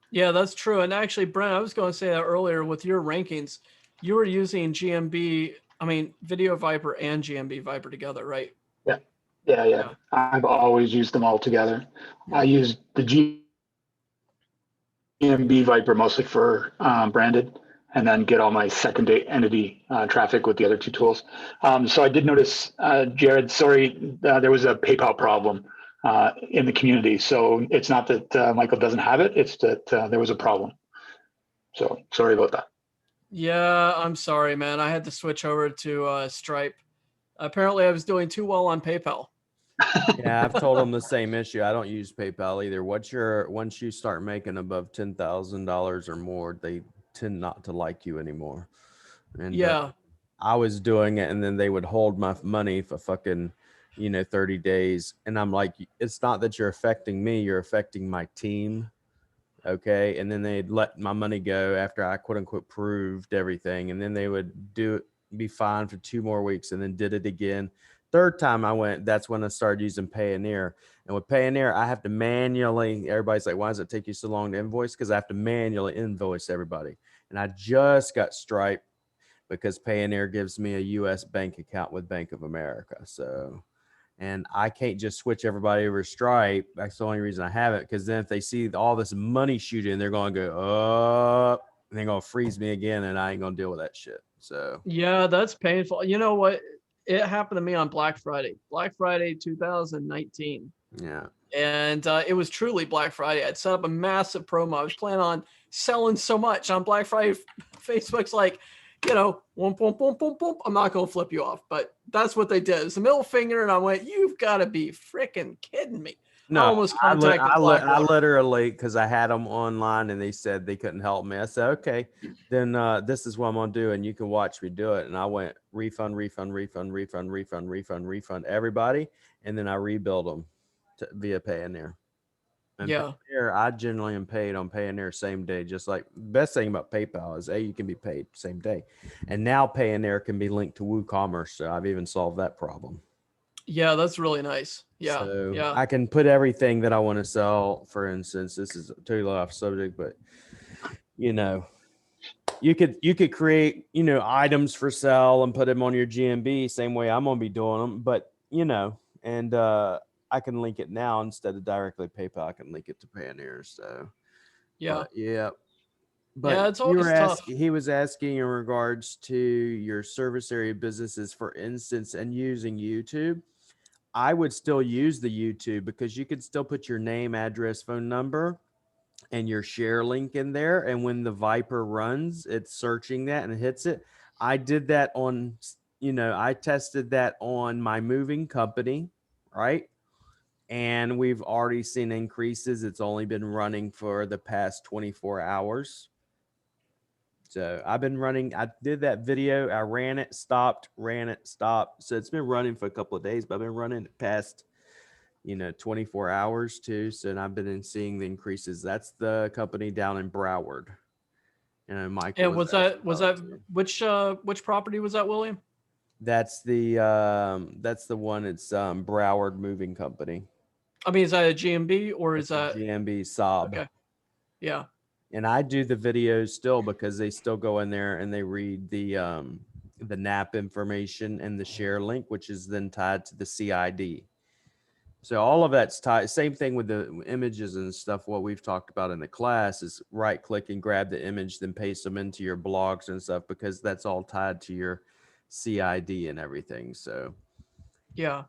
Speaker 2: Yeah, that's true. And actually, Brent, I was going to say that earlier with your rankings, you were using Video Viper and GMB Viper together, right?
Speaker 3: Yeah. I've always used them all together. I use the GMB Viper mostly for branded, and then get all my second entity traffic with the other two tools. So I did notice, Jared, sorry, there was a PayPal problem in the community. So it's not that Michael doesn't have it, it's that there was a problem. So sorry about that.
Speaker 2: Yeah, I'm sorry, man. I had to switch over to Stripe. Apparently, I was doing too well on PayPal.
Speaker 1: Yeah, I've told them the same issue. I don't use PayPal either. Once you start making above $10,000 or more, they tend not to like you anymore. And
Speaker 2: Yeah.
Speaker 1: I was doing it, and then they would hold my money for fucking, 30 days. And I'm like, it's not that you're affecting me, you're affecting my team. Okay. And then they'd let my money go after I quote unquote proved everything. And then they would be fine for 2 more weeks and then did it again. Third time I went, that's when I started using Payoneer. And with Payoneer, I have to manually, everybody's like, why does it take you so long to invoice? Because I have to manually invoice everybody. And I just got Stripe because Payoneer gives me a US bank account with Bank of America. So, and I can't just switch everybody over to Stripe. That's the only reason I have it. Because then if they see all this money shooting, they're going to go, oh, and they're going to freeze me again. And I ain't going to deal with that shit. So,
Speaker 2: yeah, that's painful. You know what? It happened to me on Black Friday 2019.
Speaker 1: yeah.
Speaker 2: And it was truly Black Friday. I'd set up a massive promo. I was planning on selling so much on Black Friday. Facebook's like, boom, boom, boom, boom, boom. I'm not going to flip you off, but that's what they did. It's the middle finger. And I went, you've got to be freaking kidding me.
Speaker 1: No,
Speaker 2: I almost contacted
Speaker 1: I
Speaker 2: Blackwater.
Speaker 1: literally, because I had them online and they said they couldn't help me. I said, okay, then this is what I'm going to do. And you can watch me do it. And I went refund everybody. And then I rebuild them via Payoneer. And
Speaker 2: Yeah.
Speaker 1: Payoneer, I generally am paid on Payoneer same day. Just like best thing about PayPal is you can be paid same day. And now Payoneer can be linked to WooCommerce. So I've even solved that problem.
Speaker 2: Yeah, that's really nice. Yeah,
Speaker 1: So
Speaker 2: yeah.
Speaker 1: I can put everything that I want to sell. For instance, this is totally off subject, but you know, you could create, items for sale and put them on your GMB same way I'm gonna be doing them. But and I can link it now instead of directly PayPal. I can link it to Payoneer. So,
Speaker 2: Yeah.
Speaker 1: but yeah. But
Speaker 2: Yeah, it's
Speaker 1: you were
Speaker 2: always tough.
Speaker 1: asking, he was asking in regards to your service area businesses, for instance, and using YouTube. I would still use the YouTube because you could still put your name, address, phone number, and your share link in there. And when the Viper runs, it's searching that and hits it. I did that on, I tested that on my moving company, right? And we've already seen increases. It's only been running for the past 24 hours. So I've been running, I did that video, I ran it, stopped. So it's been running for a couple of days, but I've been running it past 24 hours too. So and I've been seeing the increases. That's the company down in Broward. And Michael
Speaker 2: And was
Speaker 1: asking
Speaker 2: that
Speaker 1: about it too.
Speaker 2: which property was that, William?
Speaker 1: That's the one. It's Broward Moving Company.
Speaker 2: I mean, is that a GMB or is
Speaker 1: It's a
Speaker 2: that
Speaker 1: GMB Sob.
Speaker 2: okay? Yeah.
Speaker 1: And I do the videos still because they still go in there and they read the NAP information and the share link, which is then tied to the CID. So all of that's tied. Same thing with the images and stuff. What we've talked about in the class is right click and grab the image, then paste them into your blogs and stuff, because that's all tied to your CID and everything. So
Speaker 2: Yeah.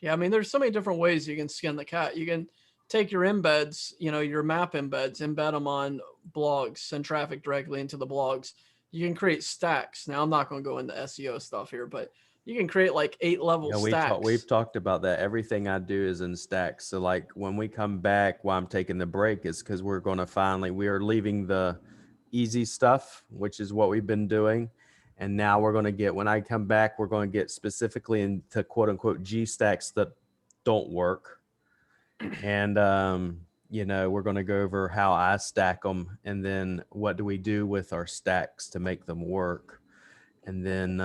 Speaker 2: Yeah. I mean, there's so many different ways you can skin the cat. You can take your embeds, your map embeds, embed them on blogs, send traffic directly into the blogs. You can create stacks. Now, I'm not going to go into SEO stuff here, but you can create like 8-level
Speaker 1: yeah,
Speaker 2: stacks.
Speaker 1: we've talked about that. Everything I do is in stacks. So like when we come back, while I'm taking the break, is because we are leaving the easy stuff, which is what we've been doing. And now we're going to get, when I come back, we're going to get specifically into quote unquote G stacks that don't work. And, we're going to go over how I stack them. And then what do we do with our stacks to make them work? And then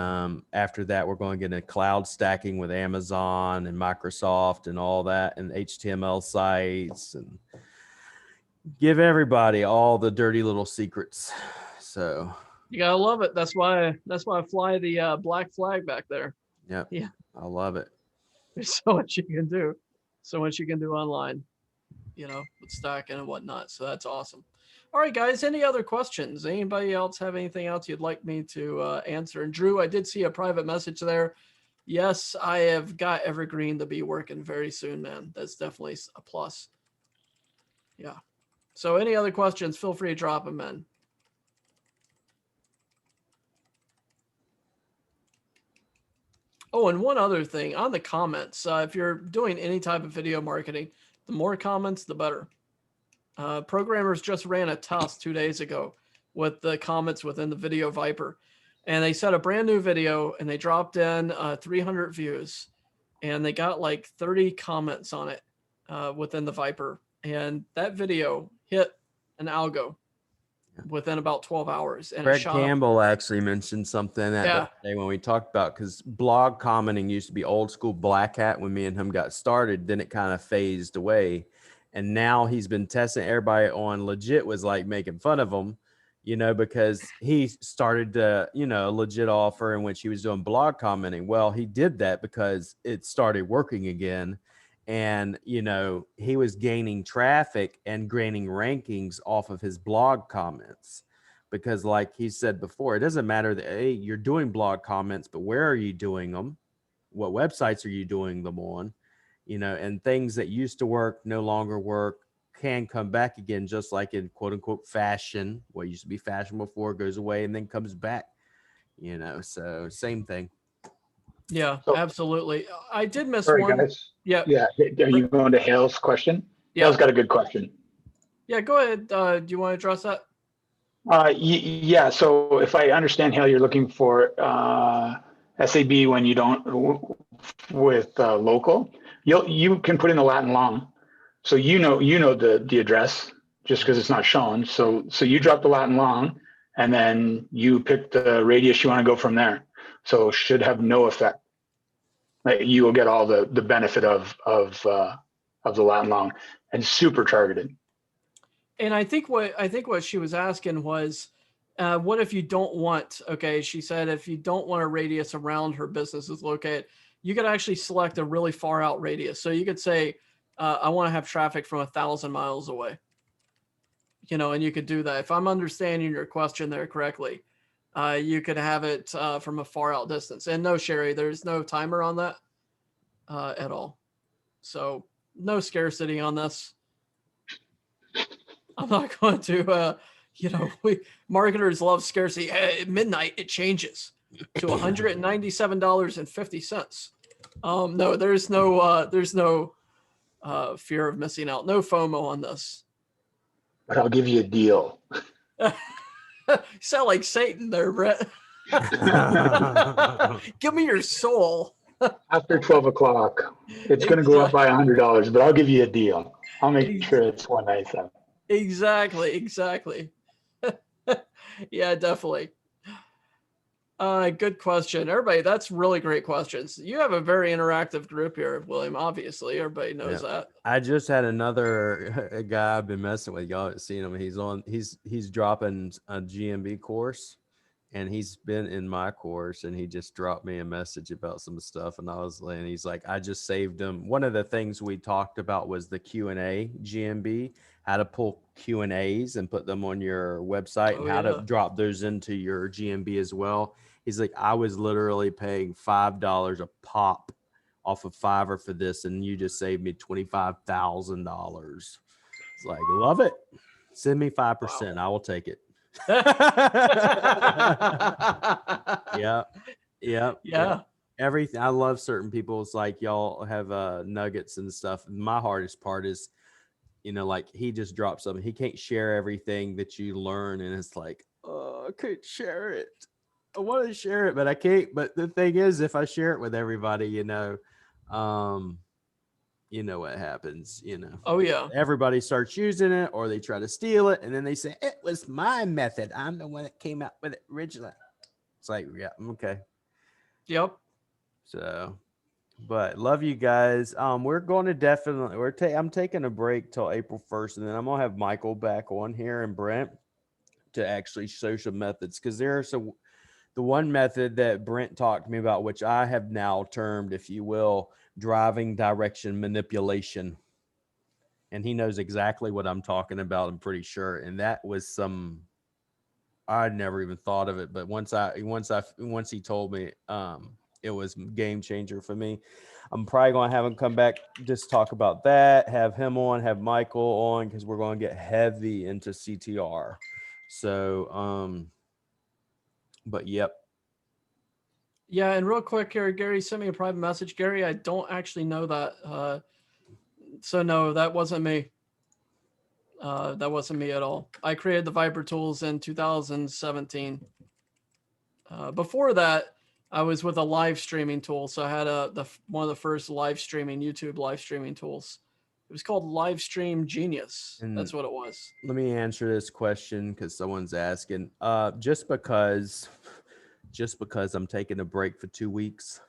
Speaker 1: after that, we're going to get into cloud stacking with Amazon and Microsoft and all that, and HTML sites, and give everybody all the dirty little secrets. So
Speaker 2: You gotta love it. That's why I fly the black flag back there.
Speaker 1: yeah,
Speaker 2: Yeah.
Speaker 1: I love it.
Speaker 2: There's so much you can do. So much you can do online, with stacking and whatnot. So that's awesome. All right, guys, any other questions? Anybody else have anything else you'd like me to answer? And Drew, I did see a private message there. Yes, I have got Evergreen to be working very soon, man. That's definitely a plus. Yeah. So any other questions, feel free to drop them in. Oh, and one other thing on the comments, if you're doing any type of video marketing, the more comments, the better. Programmers just ran a test 2 days ago with the comments within the video Viper, and they set a brand new video and they dropped in 300 views, and they got like 30 comments on it within the Viper, and that video hit an algo within about 12 hours. And
Speaker 1: Greg Campbell actually mentioned something that day when we talked about, because blog commenting used to be old school black hat when me and him got started. Then it kind of phased away. And now he's been testing. Everybody on legit was like making fun of him, because he started to, legit offer in which he was doing blog commenting. Well, he did that because it started working again. And, he was gaining traffic and gaining rankings off of his blog comments, because like he said before, it doesn't matter that, hey, you're doing blog comments, but where are you doing them? What websites are you doing them on? And things that used to work no longer work, can come back again, just like in quote unquote fashion. What used to be fashion before goes away and then comes back, so same thing.
Speaker 2: Yeah,
Speaker 3: So,
Speaker 2: absolutely. I did miss
Speaker 3: sorry,
Speaker 2: one.
Speaker 3: guys.
Speaker 2: Yeah.
Speaker 3: Yeah. Are you going to Hale's question?
Speaker 2: Yeah.
Speaker 3: Hale's got a good question.
Speaker 2: Yeah, go ahead. Do you want to address that?
Speaker 3: Yeah. So if I understand, Hale, you're looking for SAB when you don't with local. You can put in the Latin long, so you know the address just because it's not shown. So you drop the Latin long, and then you pick the radius you want to go from there. So should have no effect. Like, you will get all the benefit of the Latin loan, and super targeted.
Speaker 2: And I think what she was asking was, what if you don't want? Okay, she said if you don't want a radius around her business is located, you could actually select a really far out radius. So you could say, I want to have traffic from 1,000 miles away. You know, and you could do that. If I'm understanding your question there correctly, you could have it from a far out distance. And no, Sherry, there's no timer on that at all. So no scarcity on this. I'm not going to, marketers love scarcity. At midnight, it changes to $197.50. No, there's no fear of missing out. No FOMO on this.
Speaker 3: But I'll give you a deal.
Speaker 2: You sound like Satan there, Brett. Give me your soul.
Speaker 3: After 12 o'clock, it's going to go up by $100, but I'll give you a deal. I'll make sure it's 197.
Speaker 2: Exactly. Yeah, definitely. Good question. Everybody, that's really great questions. You have a very interactive group here, William. Obviously, everybody knows that.
Speaker 1: I just had another guy I've been messing with. Y'all haven't seen him. He's dropping a GMB course, and he's been in my course, and he just dropped me a message about some stuff, and he's like, I just saved him. One of the things we talked about was the Q&A GMB, how to pull Q&As and put them on your website, and how to drop those into your GMB as well. He's like, I was literally paying $5 a pop off of Fiverr for this, and you just saved me $25,000. It's like, love it. Send me 5%. Wow. I will take it. Yeah. Everything. I love certain people. It's like y'all have nuggets and stuff. My hardest part is, like he just dropped something. He can't share everything that you learn, and it's like, oh, I can't share it. I want to share it, but I can't. But the thing is, if I share it with everybody, you know what happens,
Speaker 2: Oh yeah.
Speaker 1: Everybody starts using it, or they try to steal it, and then they say, it was my method. I'm the one that came up with it originally. It's like, yeah, okay.
Speaker 2: Yep.
Speaker 1: So, but love you guys. We're going to definitely, I'm taking a break till April 1st, and then I'm going to have Michael back on here and Brent to actually show some methods, because there are some. The one method that Brent talked to me about, which I have now termed, if you will, driving direction manipulation. And he knows exactly what I'm talking about, I'm pretty sure. And that was I'd never even thought of it. But once he told me, it was game changer for me. I'm probably going to have him come back, just talk about that, have him on, have Michael on, because we're going to get heavy into CTR. So, but yep.
Speaker 2: Yeah, and real quick here, Gary sent me a private message. Gary, I don't actually know that. So no, that wasn't me. That wasn't me at all. I created the Viper tools in 2017. Before that, I was with a live streaming tool. So I had one of the first YouTube live streaming tools. It was called Livestream Genius. And that's what it was. Let
Speaker 1: me answer this question, because someone's asking. Just because I'm taking a break for 2 weeks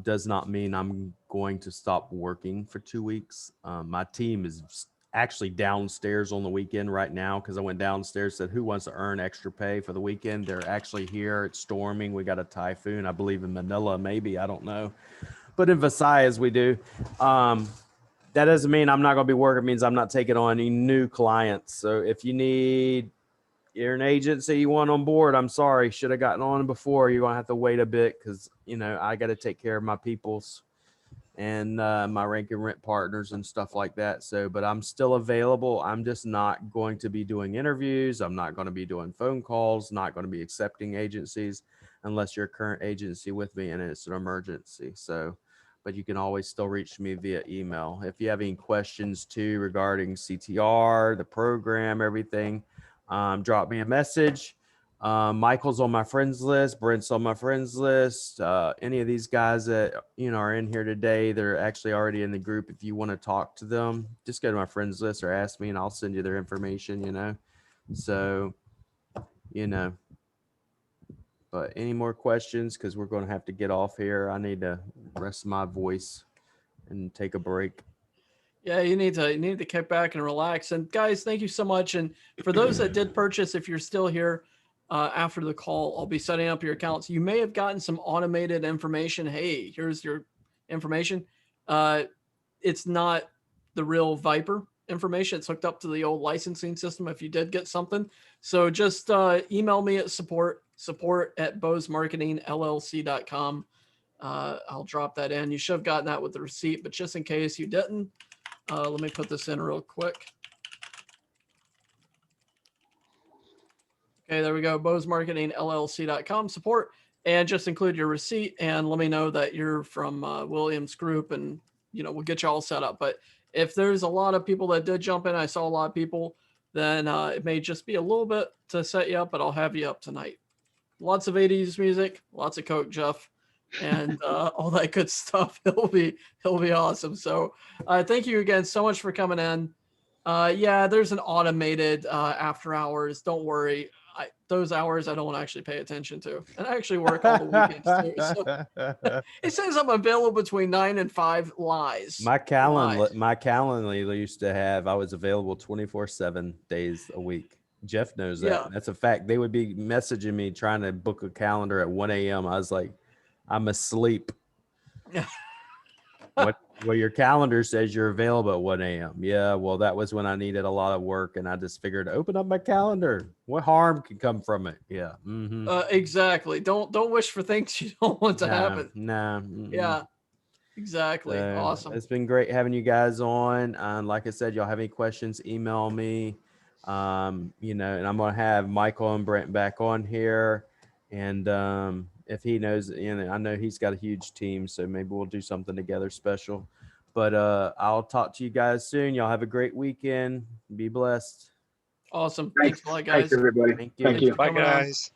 Speaker 1: does not mean I'm going to stop working for 2 weeks. My team is actually downstairs on the weekend right now, because I went downstairs, said, who wants to earn extra pay for the weekend? They're actually here. It's storming. We got a typhoon, I believe, in Manila, maybe. I don't know. But in Visayas, we do. That doesn't mean I'm not going to be working. It means I'm not taking on any new clients. So if you're an agency you want on board, I'm sorry, should have gotten on before. You're going to have to wait a bit, because, I got to take care of my peoples and my rank and rent partners and stuff like that. So, but I'm still available. I'm just not going to be doing interviews. I'm not going to be doing phone calls, not going to be accepting agencies unless you're a current agency with me and it's an emergency. So, but you can always still reach me via email. If you have any questions too regarding CTR, the program, everything, drop me a message. Michael's on my friends list. Brent's on my friends list. Any of these guys that, are in here today, they're actually already in the group. If you want to talk to them, just go to my friends list or ask me and I'll send you their information, So, But any more questions? Because we're going to have to get off here. I need to rest my voice and take a break.
Speaker 2: Yeah, you need to kick back and relax. And guys, thank you so much. And for those that did purchase, if you're still here after the call, I'll be setting up your accounts. You may have gotten some automated information. Hey, here's your information. It's not the real Viper information. It's hooked up to the old licensing system if you did get something. So just email me at support at bosmarketingllc.com. I'll drop that in. You should have gotten that with the receipt, but just in case you didn't, let me put this in real quick. Okay, there we go. bosmarketingllc.com support, and just include your receipt and let me know that you're from Williams Group, and we'll get you all set up. But if there's a lot of people that did jump in, I saw a lot of people, then it may just be a little bit to set you up, but I'll have you up tonight. Lots of 80s music, lots of Coke, Jeff, and all that good stuff. It'll be awesome. So thank you again so much for coming in. Yeah, there's an automated after hours. Don't worry. Those hours I don't actually pay attention to, and I actually work all the weekends too. So it says I'm available between 9 and 5. Lies.
Speaker 1: My calendar used to have, I was available 24/7 days a week. Jeff knows that.
Speaker 2: Yeah.
Speaker 1: That's a fact. They would be messaging me trying to book a calendar at 1 a.m. I was like, I'm asleep. Well, your calendar says you're available at 1 a.m. Yeah, well, that was when I needed a lot of work, and I just figured, open up my calendar. What harm can come from it? Yeah. Mm-hmm.
Speaker 2: Exactly. Don't wish for things you don't want to happen.
Speaker 1: Nah.
Speaker 2: Yeah. Exactly.
Speaker 1: So,
Speaker 2: awesome.
Speaker 1: It's been great having you guys on. Like I said, y'all have any questions, email me. And I'm gonna have Michael and Brent back on here, and if he knows, I know he's got a huge team, so maybe we'll do something together special. But I'll talk to you guys soon. Y'all have a great weekend. Be blessed.
Speaker 2: Awesome.
Speaker 3: Thanks
Speaker 2: Thanks a lot, guys.
Speaker 3: everybody.
Speaker 1: Thank you.
Speaker 3: Thank you.
Speaker 4: Bye,
Speaker 2: coming on.
Speaker 4: guys.